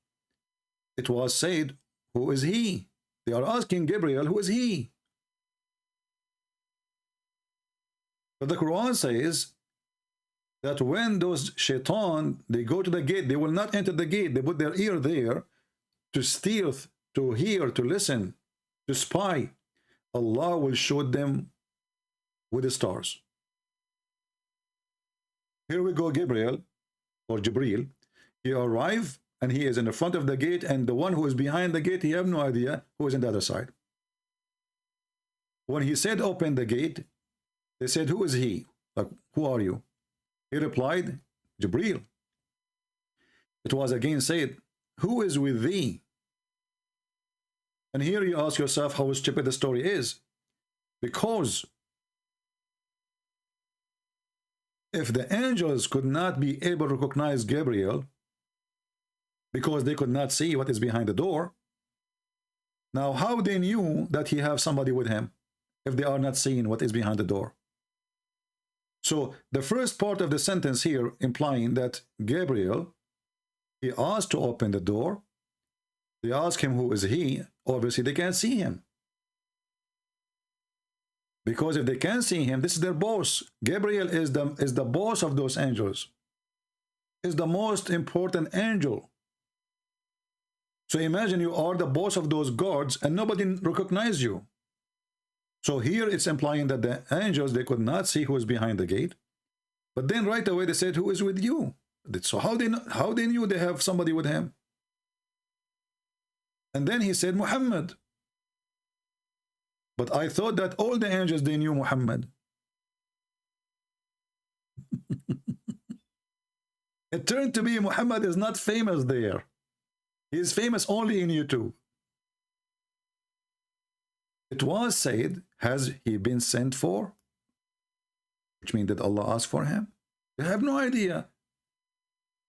It was said, who is he? They are asking Gabriel, who is he? But the Quran says that when those shaitan, they go to the gate, they will not enter the gate. They put their ear there to steal, to hear, to listen, to spy. Allah will show them with the stars. Here we go, Gabriel, or Jibreel. He arrived and he is in the front of the gate, and the one who is behind the gate, he have no idea who is on the other side. When he said open the gate, they said, who is he? Like, who are you? He replied, Jibreel. It was again said, who is with thee? And here you ask yourself how stupid the story is. Because if the angels could not be able to recognize Gabriel because they could not see what is behind the door, now how they knew that he have somebody with him if they are not seeing what is behind the door? So the first part of the sentence here implying that Gabriel, he asked to open the door. They ask him who is he. Obviously they can't see him. Because if they can't see him, this is their boss. Gabriel is the boss of those angels. Is the most important angel. So imagine you are the boss of those gods and nobody recognizes you. So here it's implying that the angels, they could not see who is behind the gate. But then right away they said, who is with you? So how they knew they have somebody with him? And then he said, Muhammad. But I thought that all the angels, they knew Muhammad. It turned to be Muhammad is not famous there. He is famous only in YouTube. It was said, has he been sent for? Which means that Allah asked for him? They have no idea.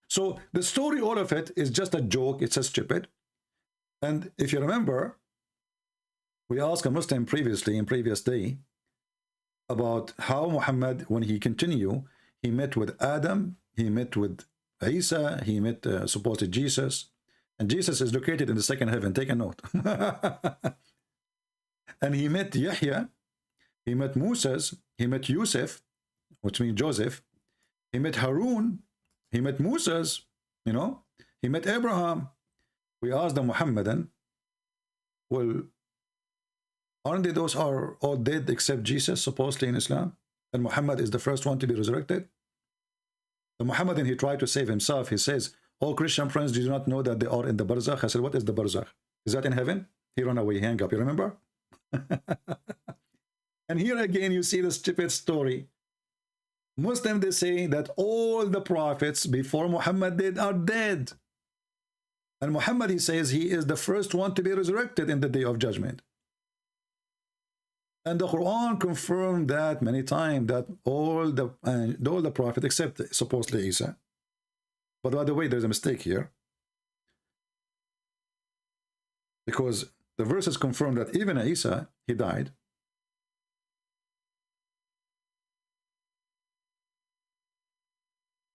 So the story, all of it, is just a joke. It's a stupid. And if you remember, we asked a Muslim previously, in previous day, about how Muhammad, when he continued, he met with Adam, he met with Isa, he met supposed Jesus, and Jesus is located in the second heaven. Take a note. And he met Yahya, he met Moses, he met Yusuf, which means Joseph, he met Harun, he met Moses, you know, he met Abraham. We asked the Muhammadan, well, aren't they those are all dead except Jesus, supposedly in Islam? And Muhammad is the first one to be resurrected? The Muhammadan, he tried to save himself. He says, all Christian friends do not know that they are in the barzakh. I said, what is the barzakh? Is that in heaven? He ran away, hang up, you remember? And here again, you see the stupid story. Muslims, they say that all the prophets before Muhammad did are dead. And Muhammad, he says, he is the first one to be resurrected in the day of judgment. And the Quran confirmed that many times, that all the prophets, except supposedly Isa. But by the way, there's a mistake here. Because the verses confirm that even Isa, he died.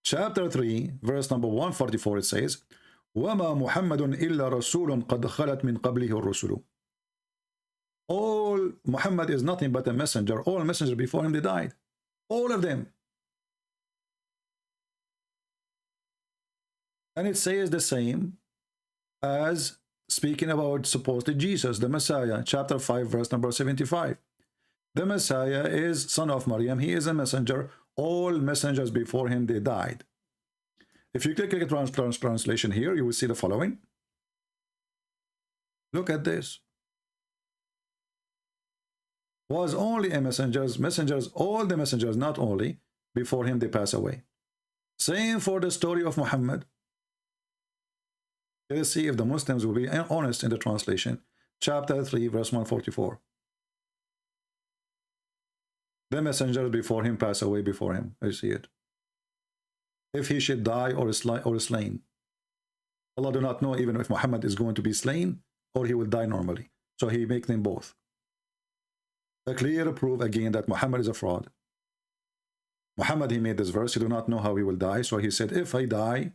Chapter 3, verse number 144, it says, وَمَا مُحَمَّدٌ إِلَّا رَسُولٌ قَدْ خَلَتْ مِنْ قَبْلِهِ الرُّسُلُ. All Muhammad is nothing but a messenger. All messengers before him, they died. All of them. And it says the same as speaking about supposedly Jesus, the Messiah, chapter 5, verse number 75. The Messiah is son of Maryam. He is a messenger. All messengers before him, they died. If you click translation here, you will see the following. Look at this. Was only a messengers, all the messengers, not only, before him they pass away. Same for the story of Muhammad. Let's see if the Muslims will be honest in the translation. Chapter 3, verse 144. The messengers before him pass away before him. I see it. If he should die or slain. Allah do not know even if Muhammad is going to be slain or he will die normally. So he makes them both. A clear proof again that Muhammad is a fraud. Muhammad, he made this verse. He do not know how he will die. So he said, if I die,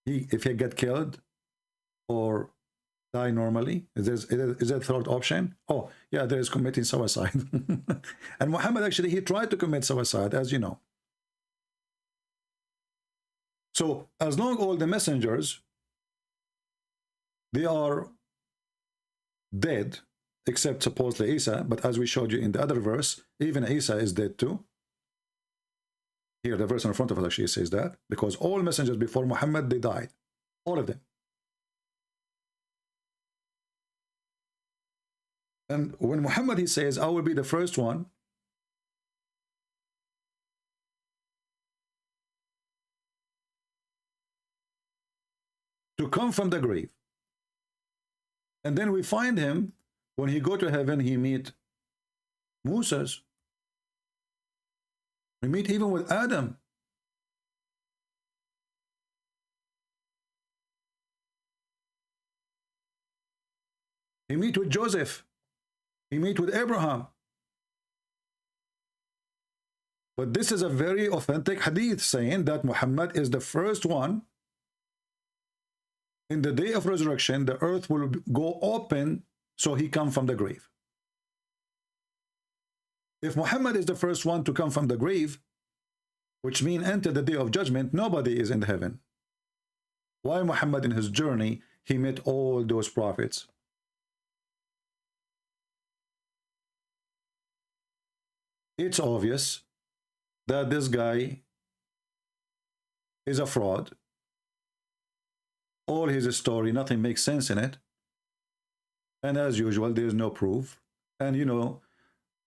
if he get killed or die normally, is there a third option? Oh, yeah, there is committing suicide. And Muhammad, actually, he tried to commit suicide, as you know. So, as long all the messengers, they are dead, except supposedly Isa, but as we showed you in the other verse, even Isa is dead too. Here, the verse in front of us actually says that, because all messengers before Muhammad, they died. All of them. And when Muhammad, he says, I will be the first one, to come from the grave. And then we find him, when he go to heaven, he meet Moses. We meet even with Adam. He meet with Joseph. He meet with Abraham. But this is a very authentic hadith saying that Muhammad is the first one. In the day of resurrection, the earth will go open, so he come from the grave. If Muhammad is the first one to come from the grave, which means enter the day of judgment, nobody is in heaven. Why Muhammad in his journey, he met all those prophets? it's obvious that this guy is a fraud. All his story, nothing makes sense in it. And as usual, there is no proof. And you know,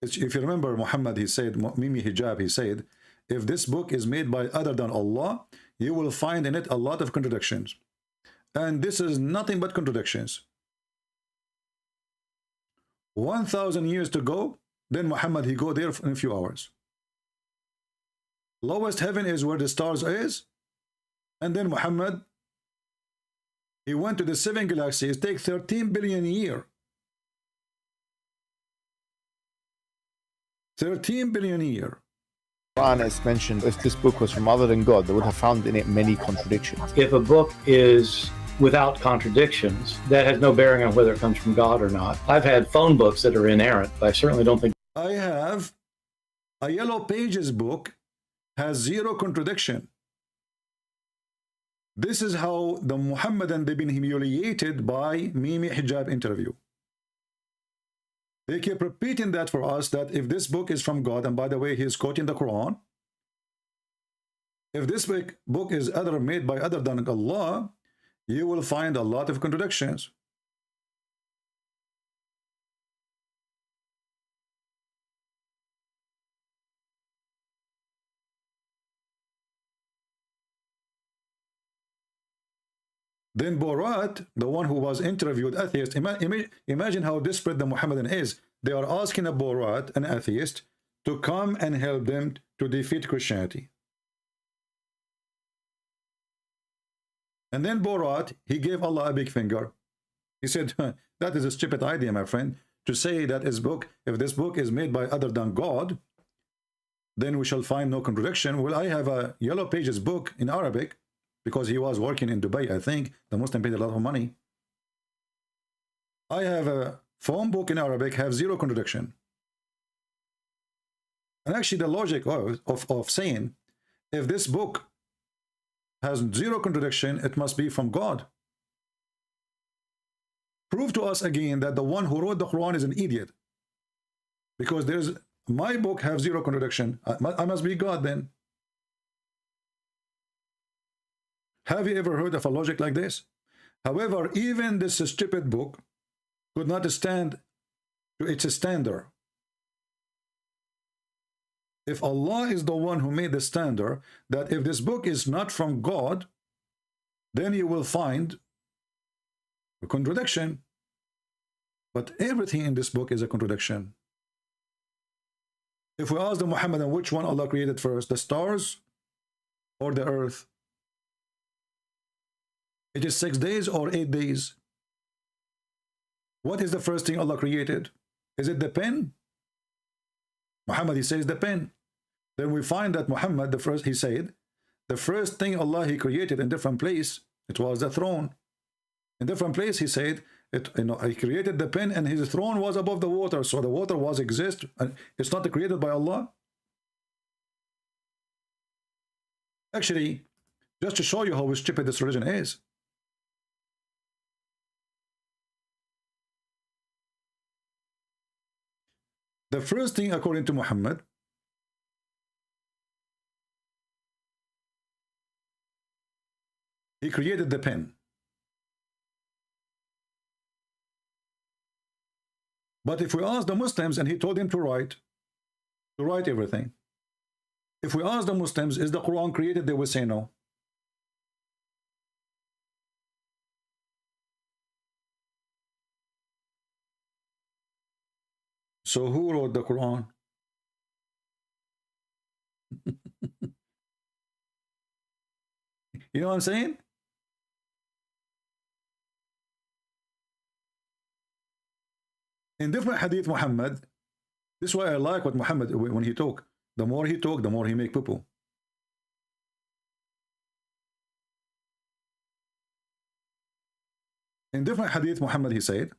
if you remember Muhammad, he said, Mimi Hijab, he said, if this book is made by other than Allah, you will find in it a lot of contradictions. And this is nothing but contradictions. 1,000 years to go, then Muhammad, he go there in a few hours. Lowest heaven is where the stars is. And then Muhammad, he went to the 7 galaxies, take 13 billion a year. 13 billion a year. Quran has mentioned if this book was from other than God, they would have found in it many contradictions. If a book is without contradictions, that has no bearing on whether it comes from God or not. I've had phone books that are inerrant, but I certainly don't think. I have a Yellow Pages book, has zero contradiction. This is how the Muhammadan, they've been humiliated by Mimi Hijab interview. They keep repeating that for us, that if this book is from God, and by the way, he is quoting the Quran, if this book is made by other than Allah, you will find a lot of contradictions. Then Borat, the one who was interviewed, atheist, imagine how desperate the Muhammadan is. They are asking a Borat, an atheist, to come and help them to defeat Christianity. And then Borat, he gave Allah a big finger. He said, that is a stupid idea, my friend, to say that if this book is made by other than God, then we shall find no contradiction. Well, I have a Yellow Pages book in Arabic, because he was working in Dubai, I think. The Muslim paid a lot of money. I have a phone book in Arabic, have zero contradiction. And actually the logic of saying, if this book has zero contradiction, it must be from God. Prove to us again that the one who wrote the Quran is an idiot. Because my book have zero contradiction. I must be God then. Have you ever heard of a logic like this? However, even this stupid book could not stand to its standard. If Allah is the one who made the standard, that if this book is not from God, then you will find a contradiction. But everything in this book is a contradiction. If we ask the Muhammadan which one Allah created first, the stars or the earth, it is 6 days or 8 days. What is the first thing Allah created? Is it the pen? Muhammad, he says the pen. Then we find that Muhammad, he said, the first thing Allah, he created in different place, it was the throne. In different place, he said, he created the pen and his throne was above the water. So the water was exist, and it's not created by Allah. Actually, just to show you how stupid this religion is, the first thing, according to Muhammad, he created the pen. But if we ask the Muslims, and he told him to write everything. If we ask the Muslims, is the Quran created? They will say no. So who wrote the Quran? You know what I'm saying? In different hadith, Muhammad, this is why I like what Muhammad, when he talk, the more he talk, the more he make poo-poo. In different hadith, Muhammad, he said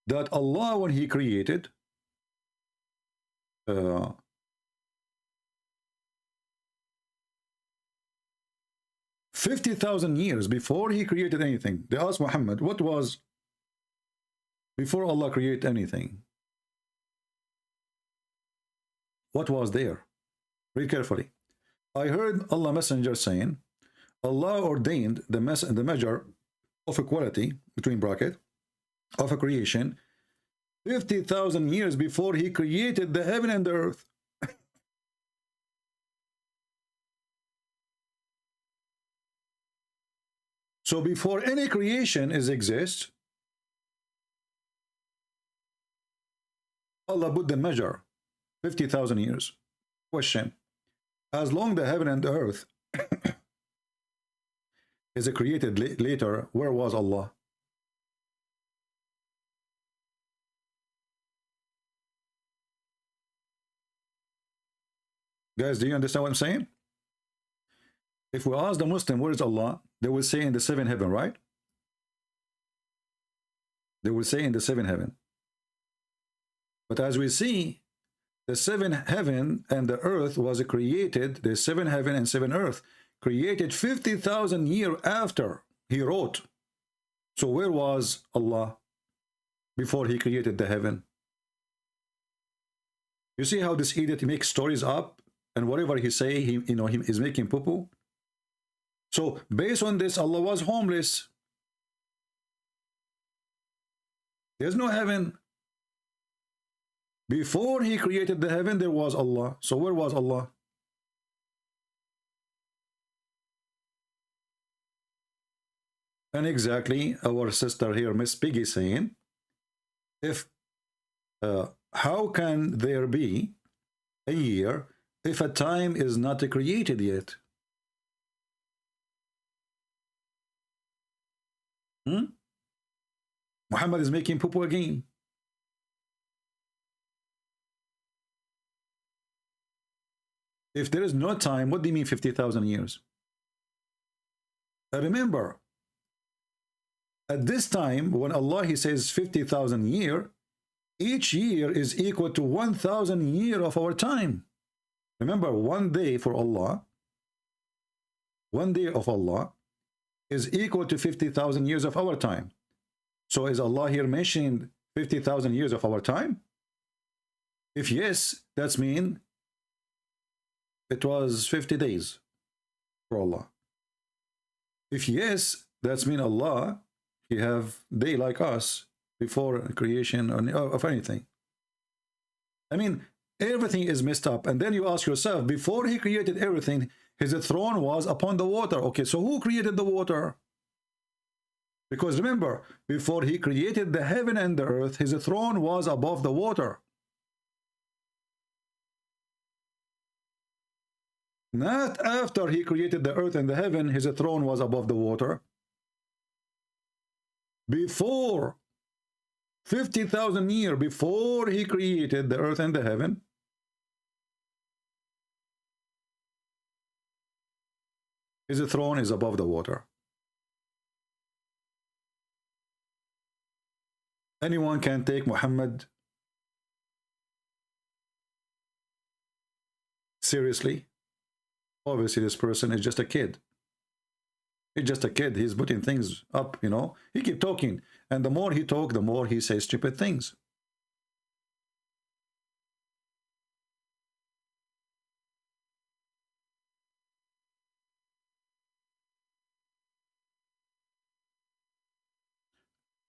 that Allah, when he created 50,000 years before he created anything, they asked Muhammad, what was Before Allah create anything, what was there? Read carefully. I heard Allah Messenger saying, Allah ordained the measure of equality, between bracket, of a creation 50,000 years before he created the heaven and the earth. So before any creation exists, Allah put the measure 50,000 years. Question: as long the heaven and the earth is created later, where was Allah? Guys, do you understand what I'm saying? If we ask the Muslim, where is Allah? They will say in the seventh heaven, right? They will say in the seventh heaven. But as we see, the seventh heaven and the earth was created, the seventh heaven and seventh earth, created 50,000 years after he wrote. So where was Allah before he created the heaven? You see how this idiot makes stories up, and whatever he say, he is making poo-poo. So based on this, Allah was homeless. There's no heaven. Before he created the heaven, there was Allah. So where was Allah? And exactly our sister here, Miss Piggy, saying, if how can there be a year if a time is not created yet? Muhammad is making poo-poo again. If there is no time, what do you mean 50,000 years? Remember, at this time, when Allah he says 50,000 year, each year is equal to 1,000 year of our time. Remember, one day for Allah, one day of Allah is equal to 50,000 years of our time. So is Allah here mentioning 50,000 years of our time? If yes, that's mean it was 50 days for Allah. If yes, that's mean Allah, he have day like us before creation of anything. I mean, everything is messed up. And then you ask yourself, before he created everything, his throne was upon the water. Okay, so who created the water? Because remember, before he created the heaven and the earth, his throne was above the water. Not after he created the earth and the heaven, his throne was above the water. Before 50,000 years before he created the earth and the heaven, his throne is above the water. Anyone can take Muhammad seriously? Obviously, this person is just a kid. He's just a kid. He's putting things up, you know. He keep talking. And the more he talk, the more he says stupid things.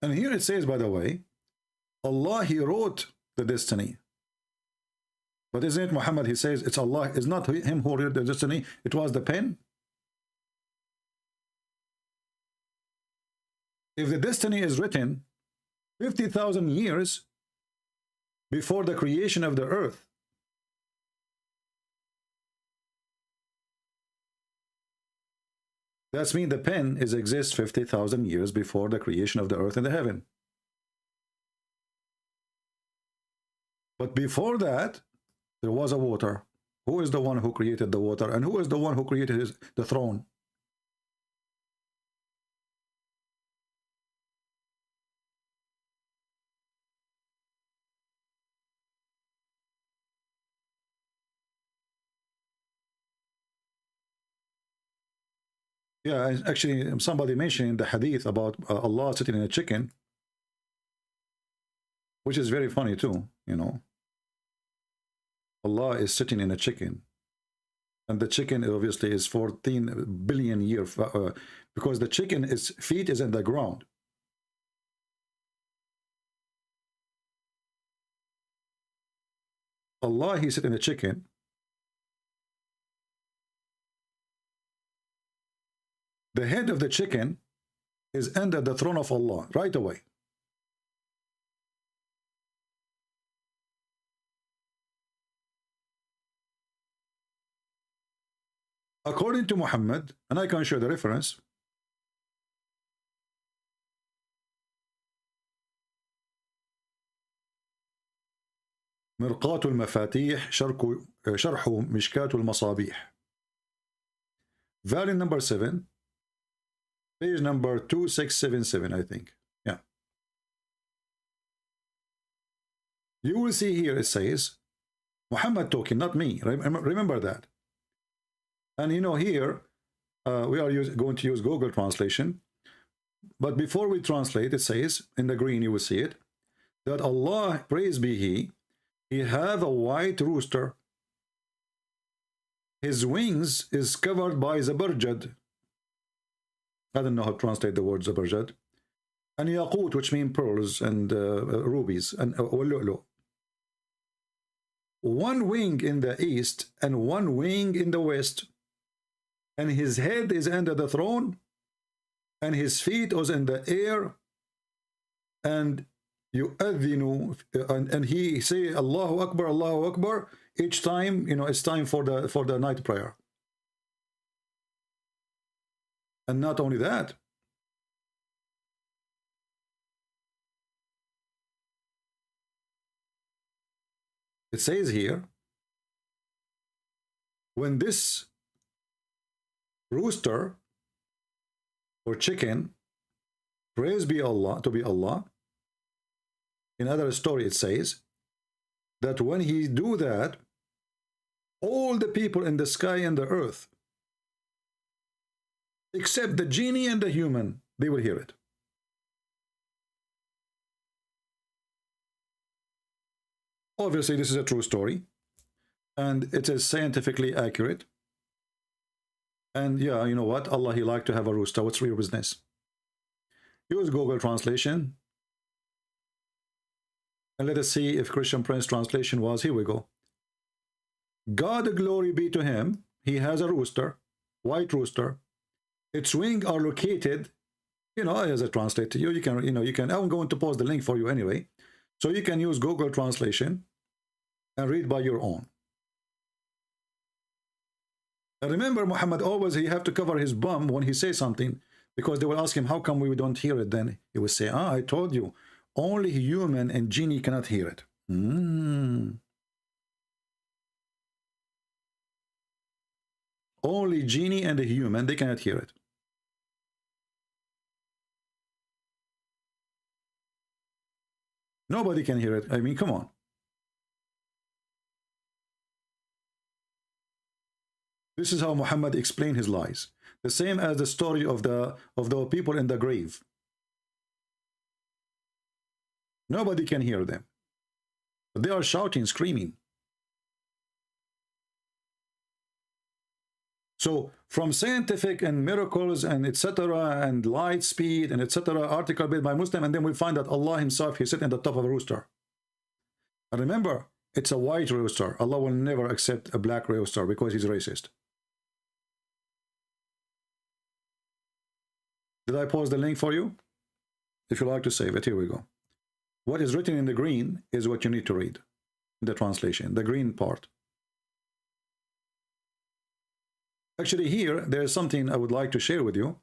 And here it says, by the way, Allah, he wrote the destiny. But isn't it Muhammad, he says, it's Allah, it's not him who wrote the destiny, it was the pen. If the destiny is written 50,000 years before the creation of the earth, that's mean the pen exists 50,000 years before the creation of the earth and the heaven. But before that, there was a water. Who is the one who created the water? And who is the one who created the throne? Yeah, actually, somebody mentioned the hadith about Allah sitting in a chicken. which is very funny too, you know. Allah is sitting in a chicken, and the chicken obviously is 14 billion years, because the chicken is feet is in the ground. Allah, he sitting in a chicken. The head of the chicken is under the throne of Allah right away. According to Muhammad, and I can show the reference, مرقاة المفاتيح شرح مشكاة المصابيح, volume number 7, page number 2677, I think. Yeah. You will see here it says, Muhammad talking, not me. Remember that. And you know, here we are going to use Google translation. But before we translate, it says, in the green you will see it, that Allah, praise be He have a white rooster. His wings is covered by zabarjad. I don't know how to translate the word zabarjad. And yaqut, which mean pearls and rubies, and lu'lu. One wing in the east and one wing in the west. And his head is under the throne, and his feet is in the air, and yu'adhinu, and he say Allahu Akbar each time, you know, it's time for the night prayer. And not only that, it says here, when this rooster or chicken, praise be Allah, to be Allah, in another story it says that when he do that, all the people in the sky and the earth, except the genie and the human, they will hear it. Obviously this is a true story, and it is scientifically accurate. And yeah, you know what? Allah, he like to have a rooster. What's your business? Use Google translation. And let us see if Christian Prince translation was. Here we go. God, glory be to him. He has a rooster, white rooster. Its wings are located, you know, as I translate to you, you can, I'm going to post the link for you anyway. So you can use Google translation and read by your own. And remember, Muhammad always, he have to cover his bum when he says something, because they will ask him, how come we don't hear it? Then he will say, I told you, only human and genie cannot hear it. Only genie and a human, they cannot hear it. Nobody can hear it. I mean, come on. This is how Muhammad explained his lies. The same as the story of the people in the grave. Nobody can hear them. But they are shouting, screaming. So from scientific and miracles and etc. and light speed and etc. article made by Muslim, and then we find that Allah himself, he sit in the top of a rooster. And remember, it's a white rooster. Allah will never accept a black rooster because he's racist. Did I post the link for you? If you like to save it, here we go. What is written in the green is what you need to read in the translation, the green part. Actually, here, there is something I would like to share with you.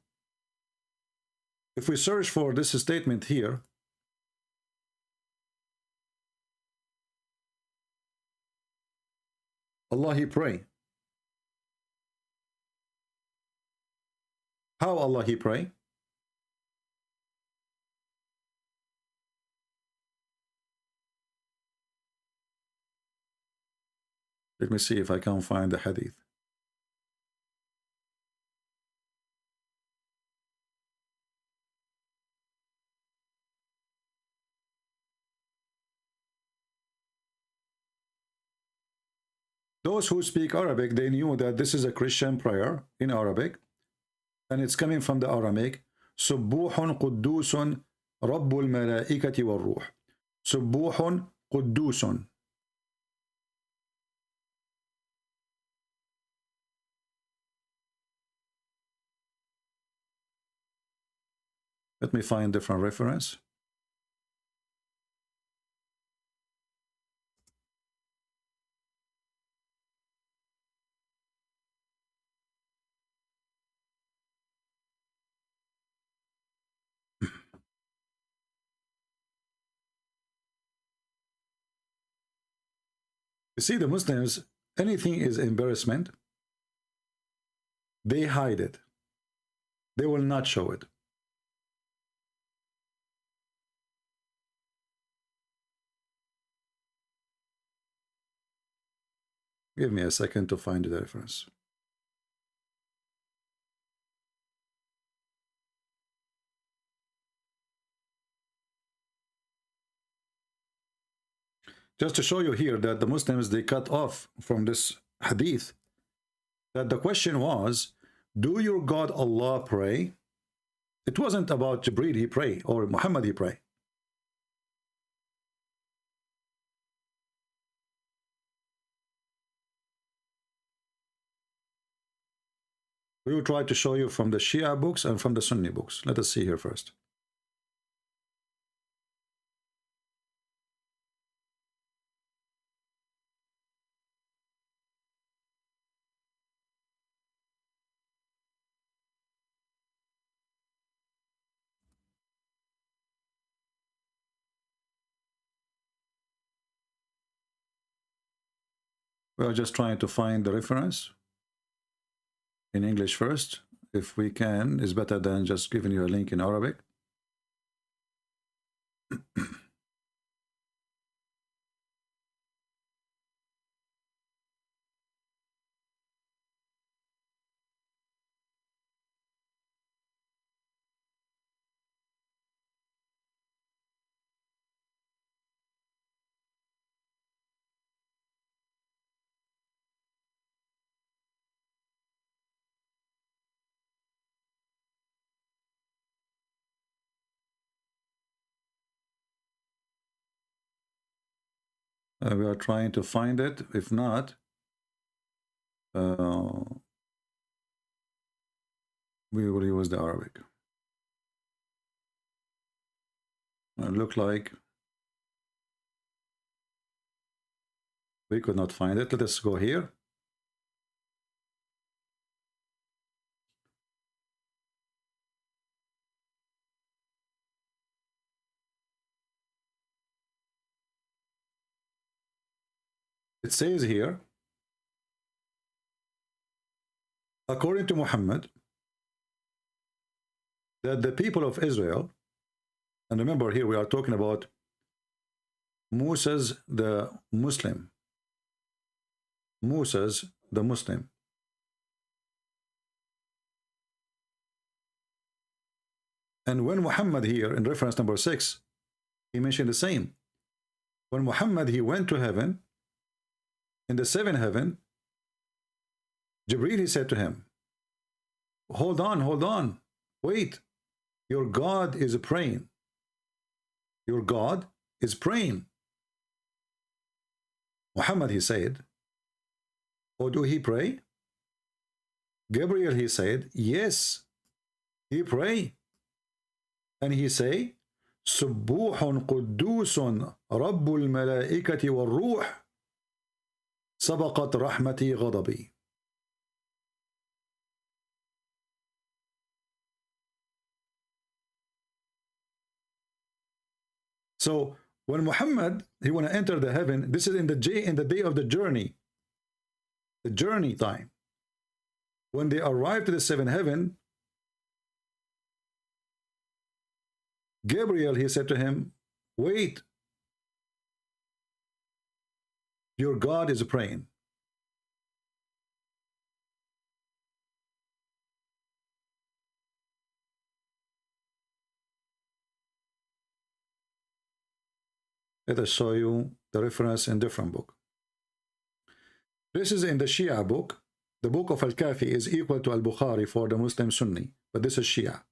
If we search for this statement here, Allah, he pray. How Allah, he pray? Let me see if I can find the hadith. Those who speak Arabic, they knew that this is a Christian prayer in Arabic, and it's coming from the Aramaic. سبوح قدوس رب الملائكة والروح. سبوح قدوس. Let me find different reference. You see, the Muslims, anything is embarrassment, they hide it. They will not show it. Give me a second to find the reference. Just to show you here that the Muslims, they cut off from this hadith, that the question was, do your God Allah pray? It wasn't about Jibreel he pray or Muhammad he pray. We will try to show you from the Shia books and from the Sunni books. Let us see here first. We are just trying to find the reference in English first. If we can, is better than just giving you a link in Arabic. We are trying to find it. If not, we will use the Arabic. It look like we could not find it. Let us go here. It says here, according to Muhammad, that the people of Israel, and remember here we are talking about Moses the Muslim. Moses the Muslim. And when Muhammad here in reference number 6, he mentioned the same. When Muhammad, he went to heaven, in the 7th heaven, Jibreel, he said to him, hold on, wait, your God is praying. Your God is praying. Muhammad, he said, oh, do he pray? Gabriel, he said, yes, he pray. And he say, سبوح قدوس رب الملائكة والروح سبقت رحمتي غضبي. So when Muhammad, he want to enter the heaven, this is in the day of the journey time. When they arrive to the 7th heaven, Gabriel, he said to him, wait, your God is praying. Let us show you the reference in different book. This is in the Shia book. The book of Al-Kafi is equal to Al-Bukhari for the Muslim Sunni, but this is Shia.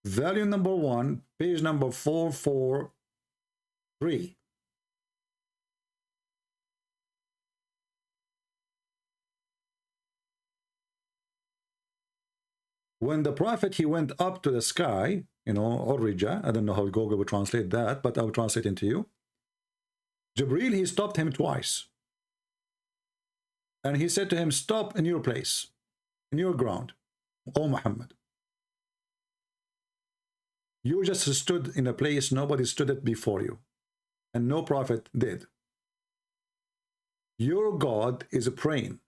Volume number 1, page number 443. When the Prophet, he went up to the sky, Urija, I don't know how Google would translate that, but I'll translate it to you. Jibreel, he stopped him twice. And he said to him, stop in your place, in your ground, O Muhammad. You just stood in a place nobody stood it before you, and no prophet did. Your God is praying.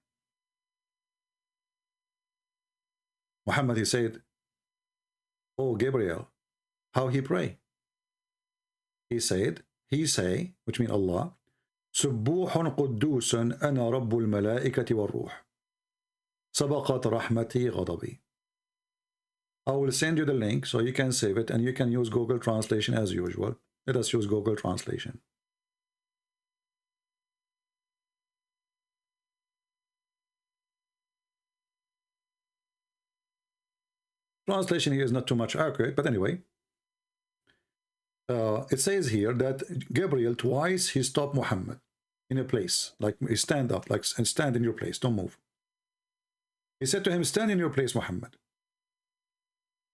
Muhammad, he said, oh Gabriel, how he pray? He said, which means Allah, سبوح قدوس أنا رب الملائكة والروح سبقت رحمتي غضبي. I will send you the link so you can save it and you can use Google Translation as usual. Let us use Google Translation. Translation here is not too much accurate, but anyway. It says here that Gabriel twice he stopped Muhammad in a place, like he stand up, like and stand in your place, don't move. He said to him, stand in your place, Muhammad.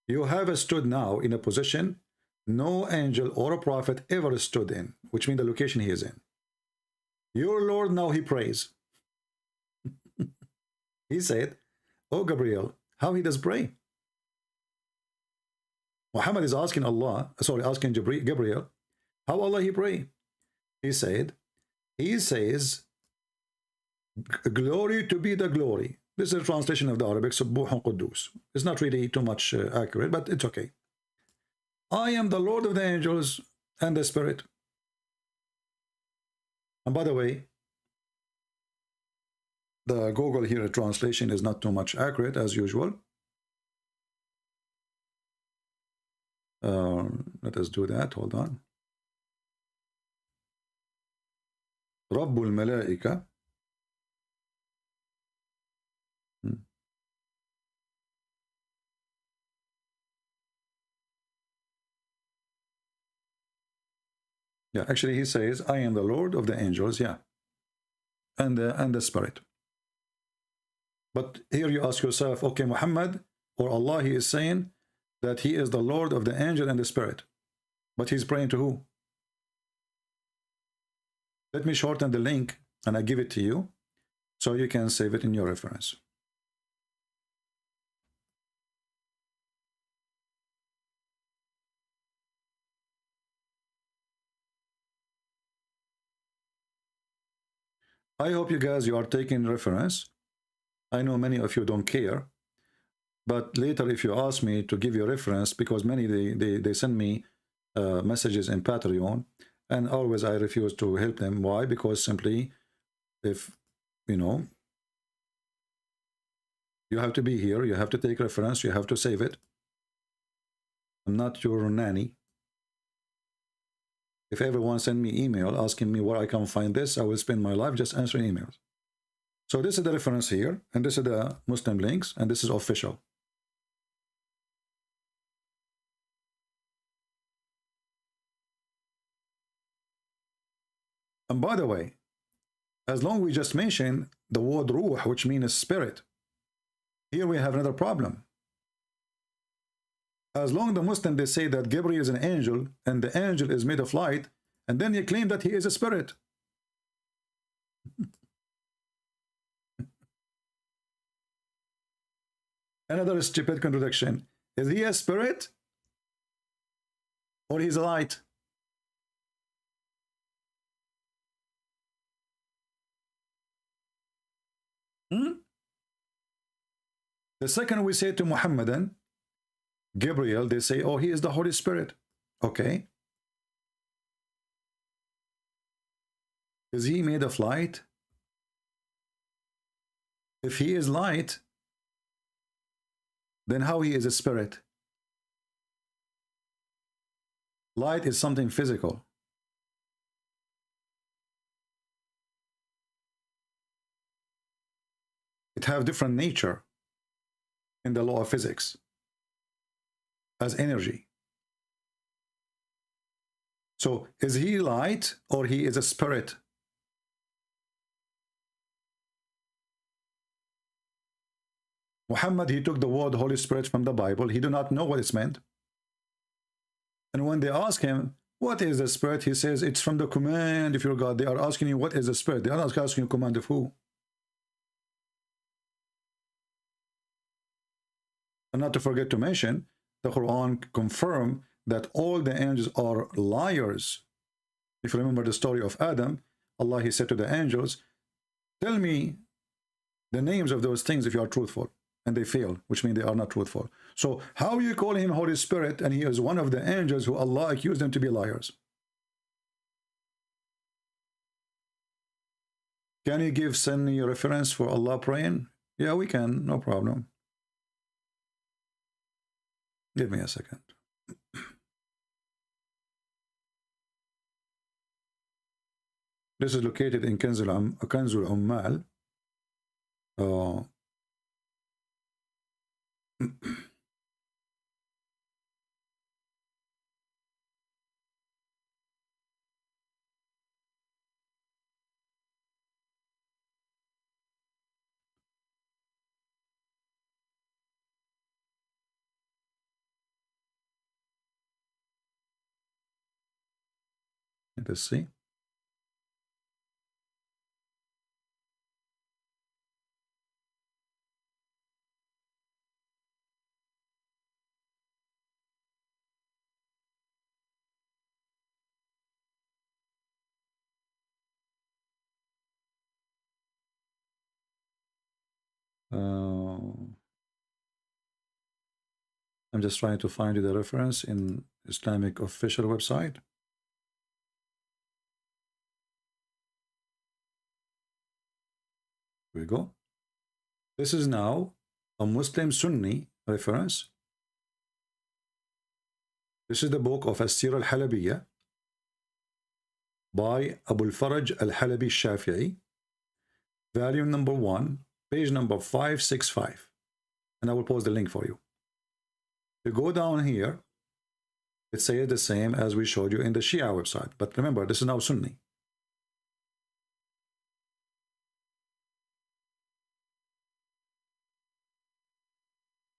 You have stood now in a position no angel or a prophet ever stood in, which means the location he is in. Your Lord now he prays. He said, oh Gabriel, how he does pray? Muhammad is asking asking Gabriel, how Allah he pray? He said, he says, glory to be the glory. This is a translation of the Arabic, Subbuhun Quddus. It's not really too much accurate, but it's okay. I am the Lord of the angels and the Spirit. And by the way, the Google here translation is not too much accurate as usual. Let us do that. Hold on. Rabbul Malaika. Yeah, actually he says, I am the Lord of the angels, yeah. And the Spirit. But here you ask yourself, okay, Muhammad or Allah, he is saying that he is the Lord of the angel and the Spirit. But he's praying to who? Let me shorten the link and I give it to you so you can save it in your reference. I hope you guys, you are taking reference. I know many of you don't care, but later if you ask me to give you a reference, because many they send me messages in Patreon, and always I refuse to help them. Why? Because simply, if you have to be here, you have to take reference, you have to save it. I'm not your nanny. If everyone send me email asking me where I can find this, I will spend my life just answering emails. So this is the reference here, and this is the Muslim links, and this is official. And by the way, as long as we just mentioned the word ruh, which means spirit, here we have another problem. As long as the Muslim, they say that Gabriel is an angel, and the angel is made of light, and then you claim that he is a spirit. Another stupid contradiction. Is he a spirit? Or he's a light? The second we say to Muhammadan, Gabriel, they say, oh, he is the Holy Spirit. Okay. Is he made of light? If he is light, then how he is a spirit? Light is something physical. It have different nature in the law of physics as energy. So is he light or he is a spirit? Muhammad, he took the word Holy Spirit from the Bible. He did not know what it's meant. And when they ask him, what is the Spirit? He says, it's from the command of your God. They are asking you, what is the Spirit? They are not asking you, command of who? And not to forget to mention, the Quran confirmed that all the angels are liars. If you remember the story of Adam, Allah, he said to the angels, tell me the names of those things if you are truthful. And they fail, which means they are not truthful. So how you call him Holy Spirit and he is one of the angels who Allah accused them to be liars? Can you give Sunni a reference for Allah praying? Yeah, we can, no problem. Give me a second. This is located in Kanzul Ummal. Let's see. I'm just trying to find you the reference in Islamic official website. Here we go. This is now a Muslim Sunni reference. This is the book of As-Sira al-Halabiyya by Abu al-Faraj al-Halabi al-Shafi'i, volume number 1, page number 565. And I will post the link for you. You go down here, it says the same as we showed you in the Shia website. But remember, this is now Sunni.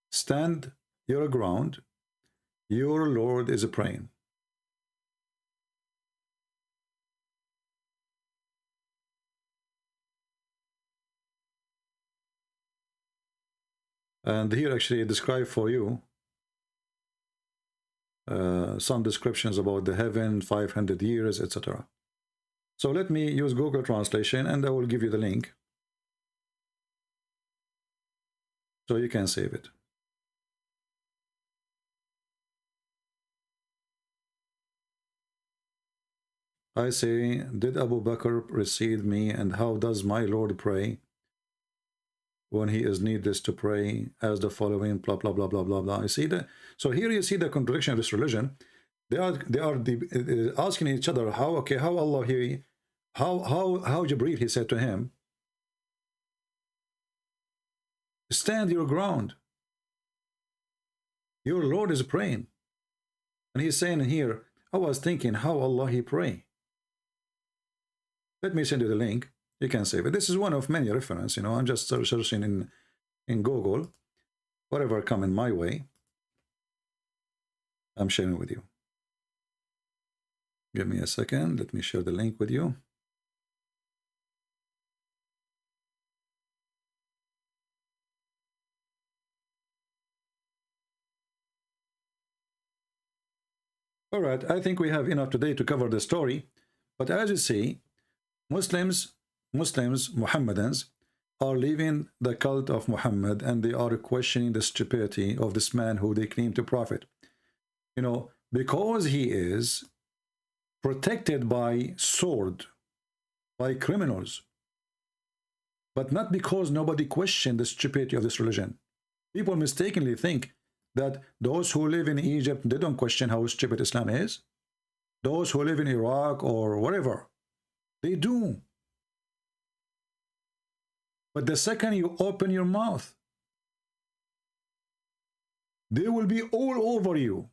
Stand your ground, your Lord is praying. And here actually I describe for you some descriptions about the heaven, 500 years, etc. So let me use Google Translation and I will give you the link so you can save it. I say, did Abu Bakr precede me, and how does my Lord pray when he is needless to pray as the following, blah, blah, blah, blah, blah, blah. You see that? So here you see the contradiction of this religion. They are asking each other, how Allah he, how Jibreel, he said to him, stand your ground. Your Lord is praying. And he's saying here, I was thinking how Allah he pray. Let me send you the link. You can save it. This is one of many references, you know. I'm just searching in Google. Whatever come in my way, I'm sharing with you. Give me a second. Let me share the link with you. All right. I think we have enough today to cover the story. But as you see, Muslims, Muhammadans, are leaving the cult of Muhammad and they are questioning the stupidity of this man who they claim to prophet. You know, because he is protected by sword, by criminals, but not because nobody questioned the stupidity of this religion. People mistakenly think that those who live in Egypt, they don't question how stupid Islam is. Those who live in Iraq or whatever, they do. But the second you open your mouth, they will be all over you.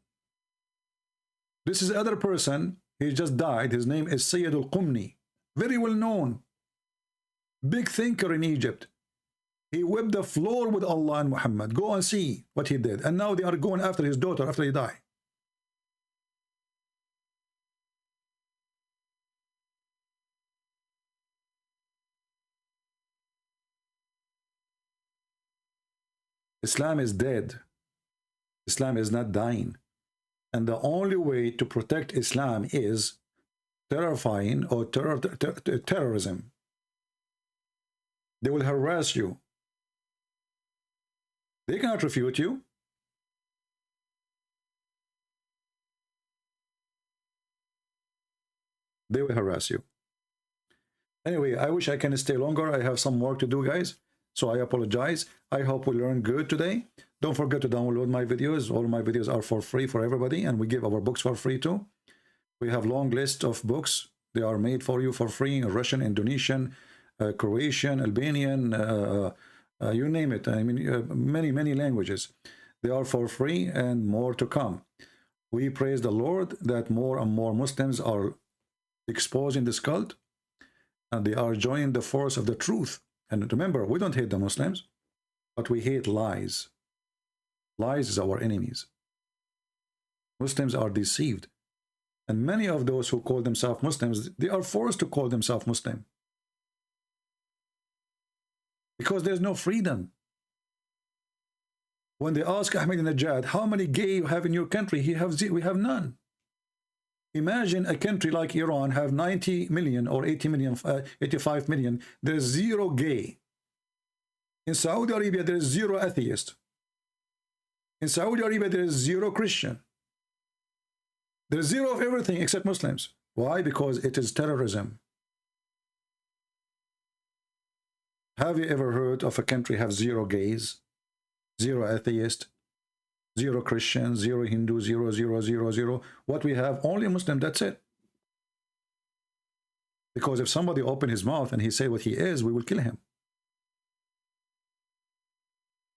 This is other person. He just died. His name is Sayyid al-Qumni. Very well known. Big thinker in Egypt. He whipped the floor with Allah and Muhammad. Go and see what he did. And now they are going after his daughter after he died. Islam is dead. Islam is not dying. And the only way to protect Islam is terrifying or terrorism. They will harass you. They cannot refute you. They will harass you. Anyway, I wish I can stay longer. I have some work to do, guys. So I apologize. I hope we learned good today. Don't forget to download my videos. All my videos are for free for everybody, and we give our books for free too. We have long list of books. They are made for you for free in Russian, Indonesian, Croatian, Albanian, you name it. I mean, many languages. They are for free and more to come. We praise the Lord that more and more Muslims are exposing this cult, and they are joining the force of the truth. And remember, we don't hate the Muslims, but we hate lies. Lies is our enemies. Muslims are deceived. And many of those who call themselves Muslims, they are forced to call themselves Muslim. Because there's no freedom. When they ask Ahmadinejad, how many gay you have in your country? We have none. Imagine a country like Iran have 90 million or 80 million, 85 million. There's zero gay. In Saudi Arabia, there is zero atheist. In Saudi Arabia, there is zero Christian. There's zero of everything except Muslims. Why? Because it is terrorism. Have you ever heard of a country have zero gays, zero atheists, zero Christians, zero Hindu, zero? What we have, only a Muslim, that's it. Because if somebody open his mouth and he say what he is, we will kill him.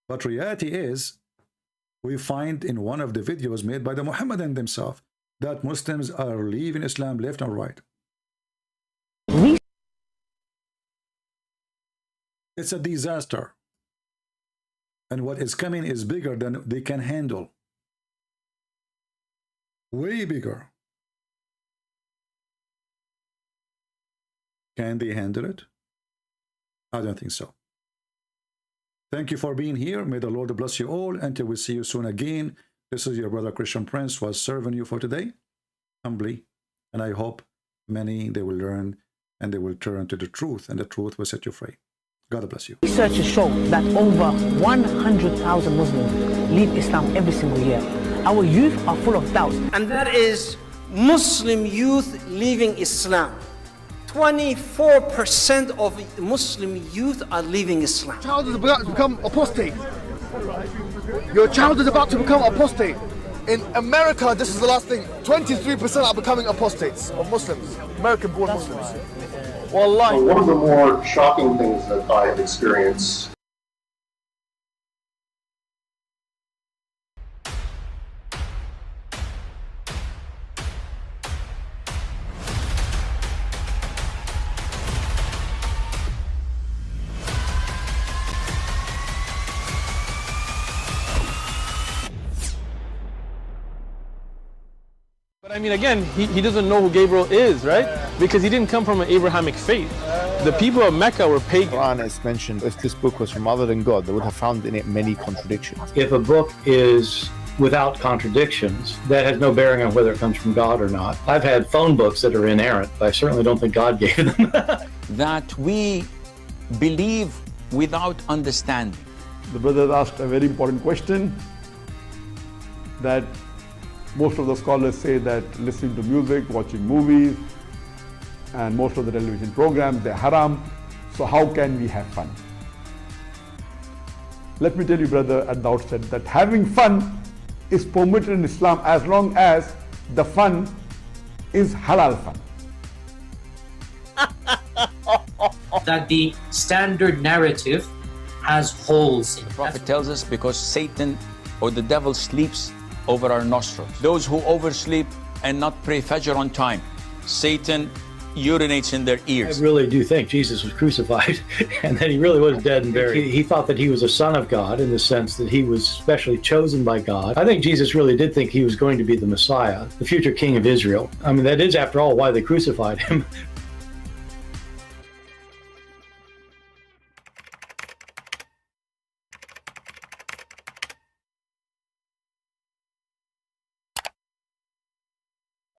But reality is, we find in one of the videos made by the Muhammadan themselves that Muslims are leaving Islam left and right. It's a disaster. And what is coming is bigger than they can handle. Way bigger. Can they handle it? I don't think so. Thank you for being here. May the Lord bless you all. Until we see you soon again. This is your brother Christian Prince was serving you for today, humbly. And I hope many, they will learn and they will turn to the truth, and the truth will set you free. God bless you. Researchers show that over 100,000 Muslims leave Islam every single year. Our youth are full of doubts. And that is Muslim youth leaving Islam. 24% of Muslim youth are leaving Islam. Your child is about to become apostate. Your child is about to become apostate. In America, this is the last thing. 23% are becoming apostates of Muslims, American-born Muslims. Wallahi. One of the more shocking things that I have experienced I mean, again, he doesn't know who Gabriel is, right? Because he didn't come from an Abrahamic faith. The people of Mecca were pagan. Quran is mentioned, if this book was from other than God, they would have found in it many contradictions. If a book is without contradictions, that has no bearing on whether it comes from God or not. I've had phone books that are inerrant, but I certainly don't think God gave them. That we believe without understanding. The brother asked a very important question, that most of the scholars say that listening to music, watching movies, and most of the television programs, they're haram. So how can we have fun? Let me tell you, brother, at the outset, that having fun is permitted in Islam as long as the fun is halal fun. that the standard narrative has holes in it. The Prophet tells us because Satan or the devil sleeps over our nostrils. Those who oversleep and not pray Fajr on time, Satan urinates in their ears. I really do think Jesus was crucified and that he really was dead and buried. He thought that he was a son of God in the sense that he was specially chosen by God. I think Jesus really did think he was going to be the Messiah, the future king of Israel. I mean, that is, after all, why they crucified him.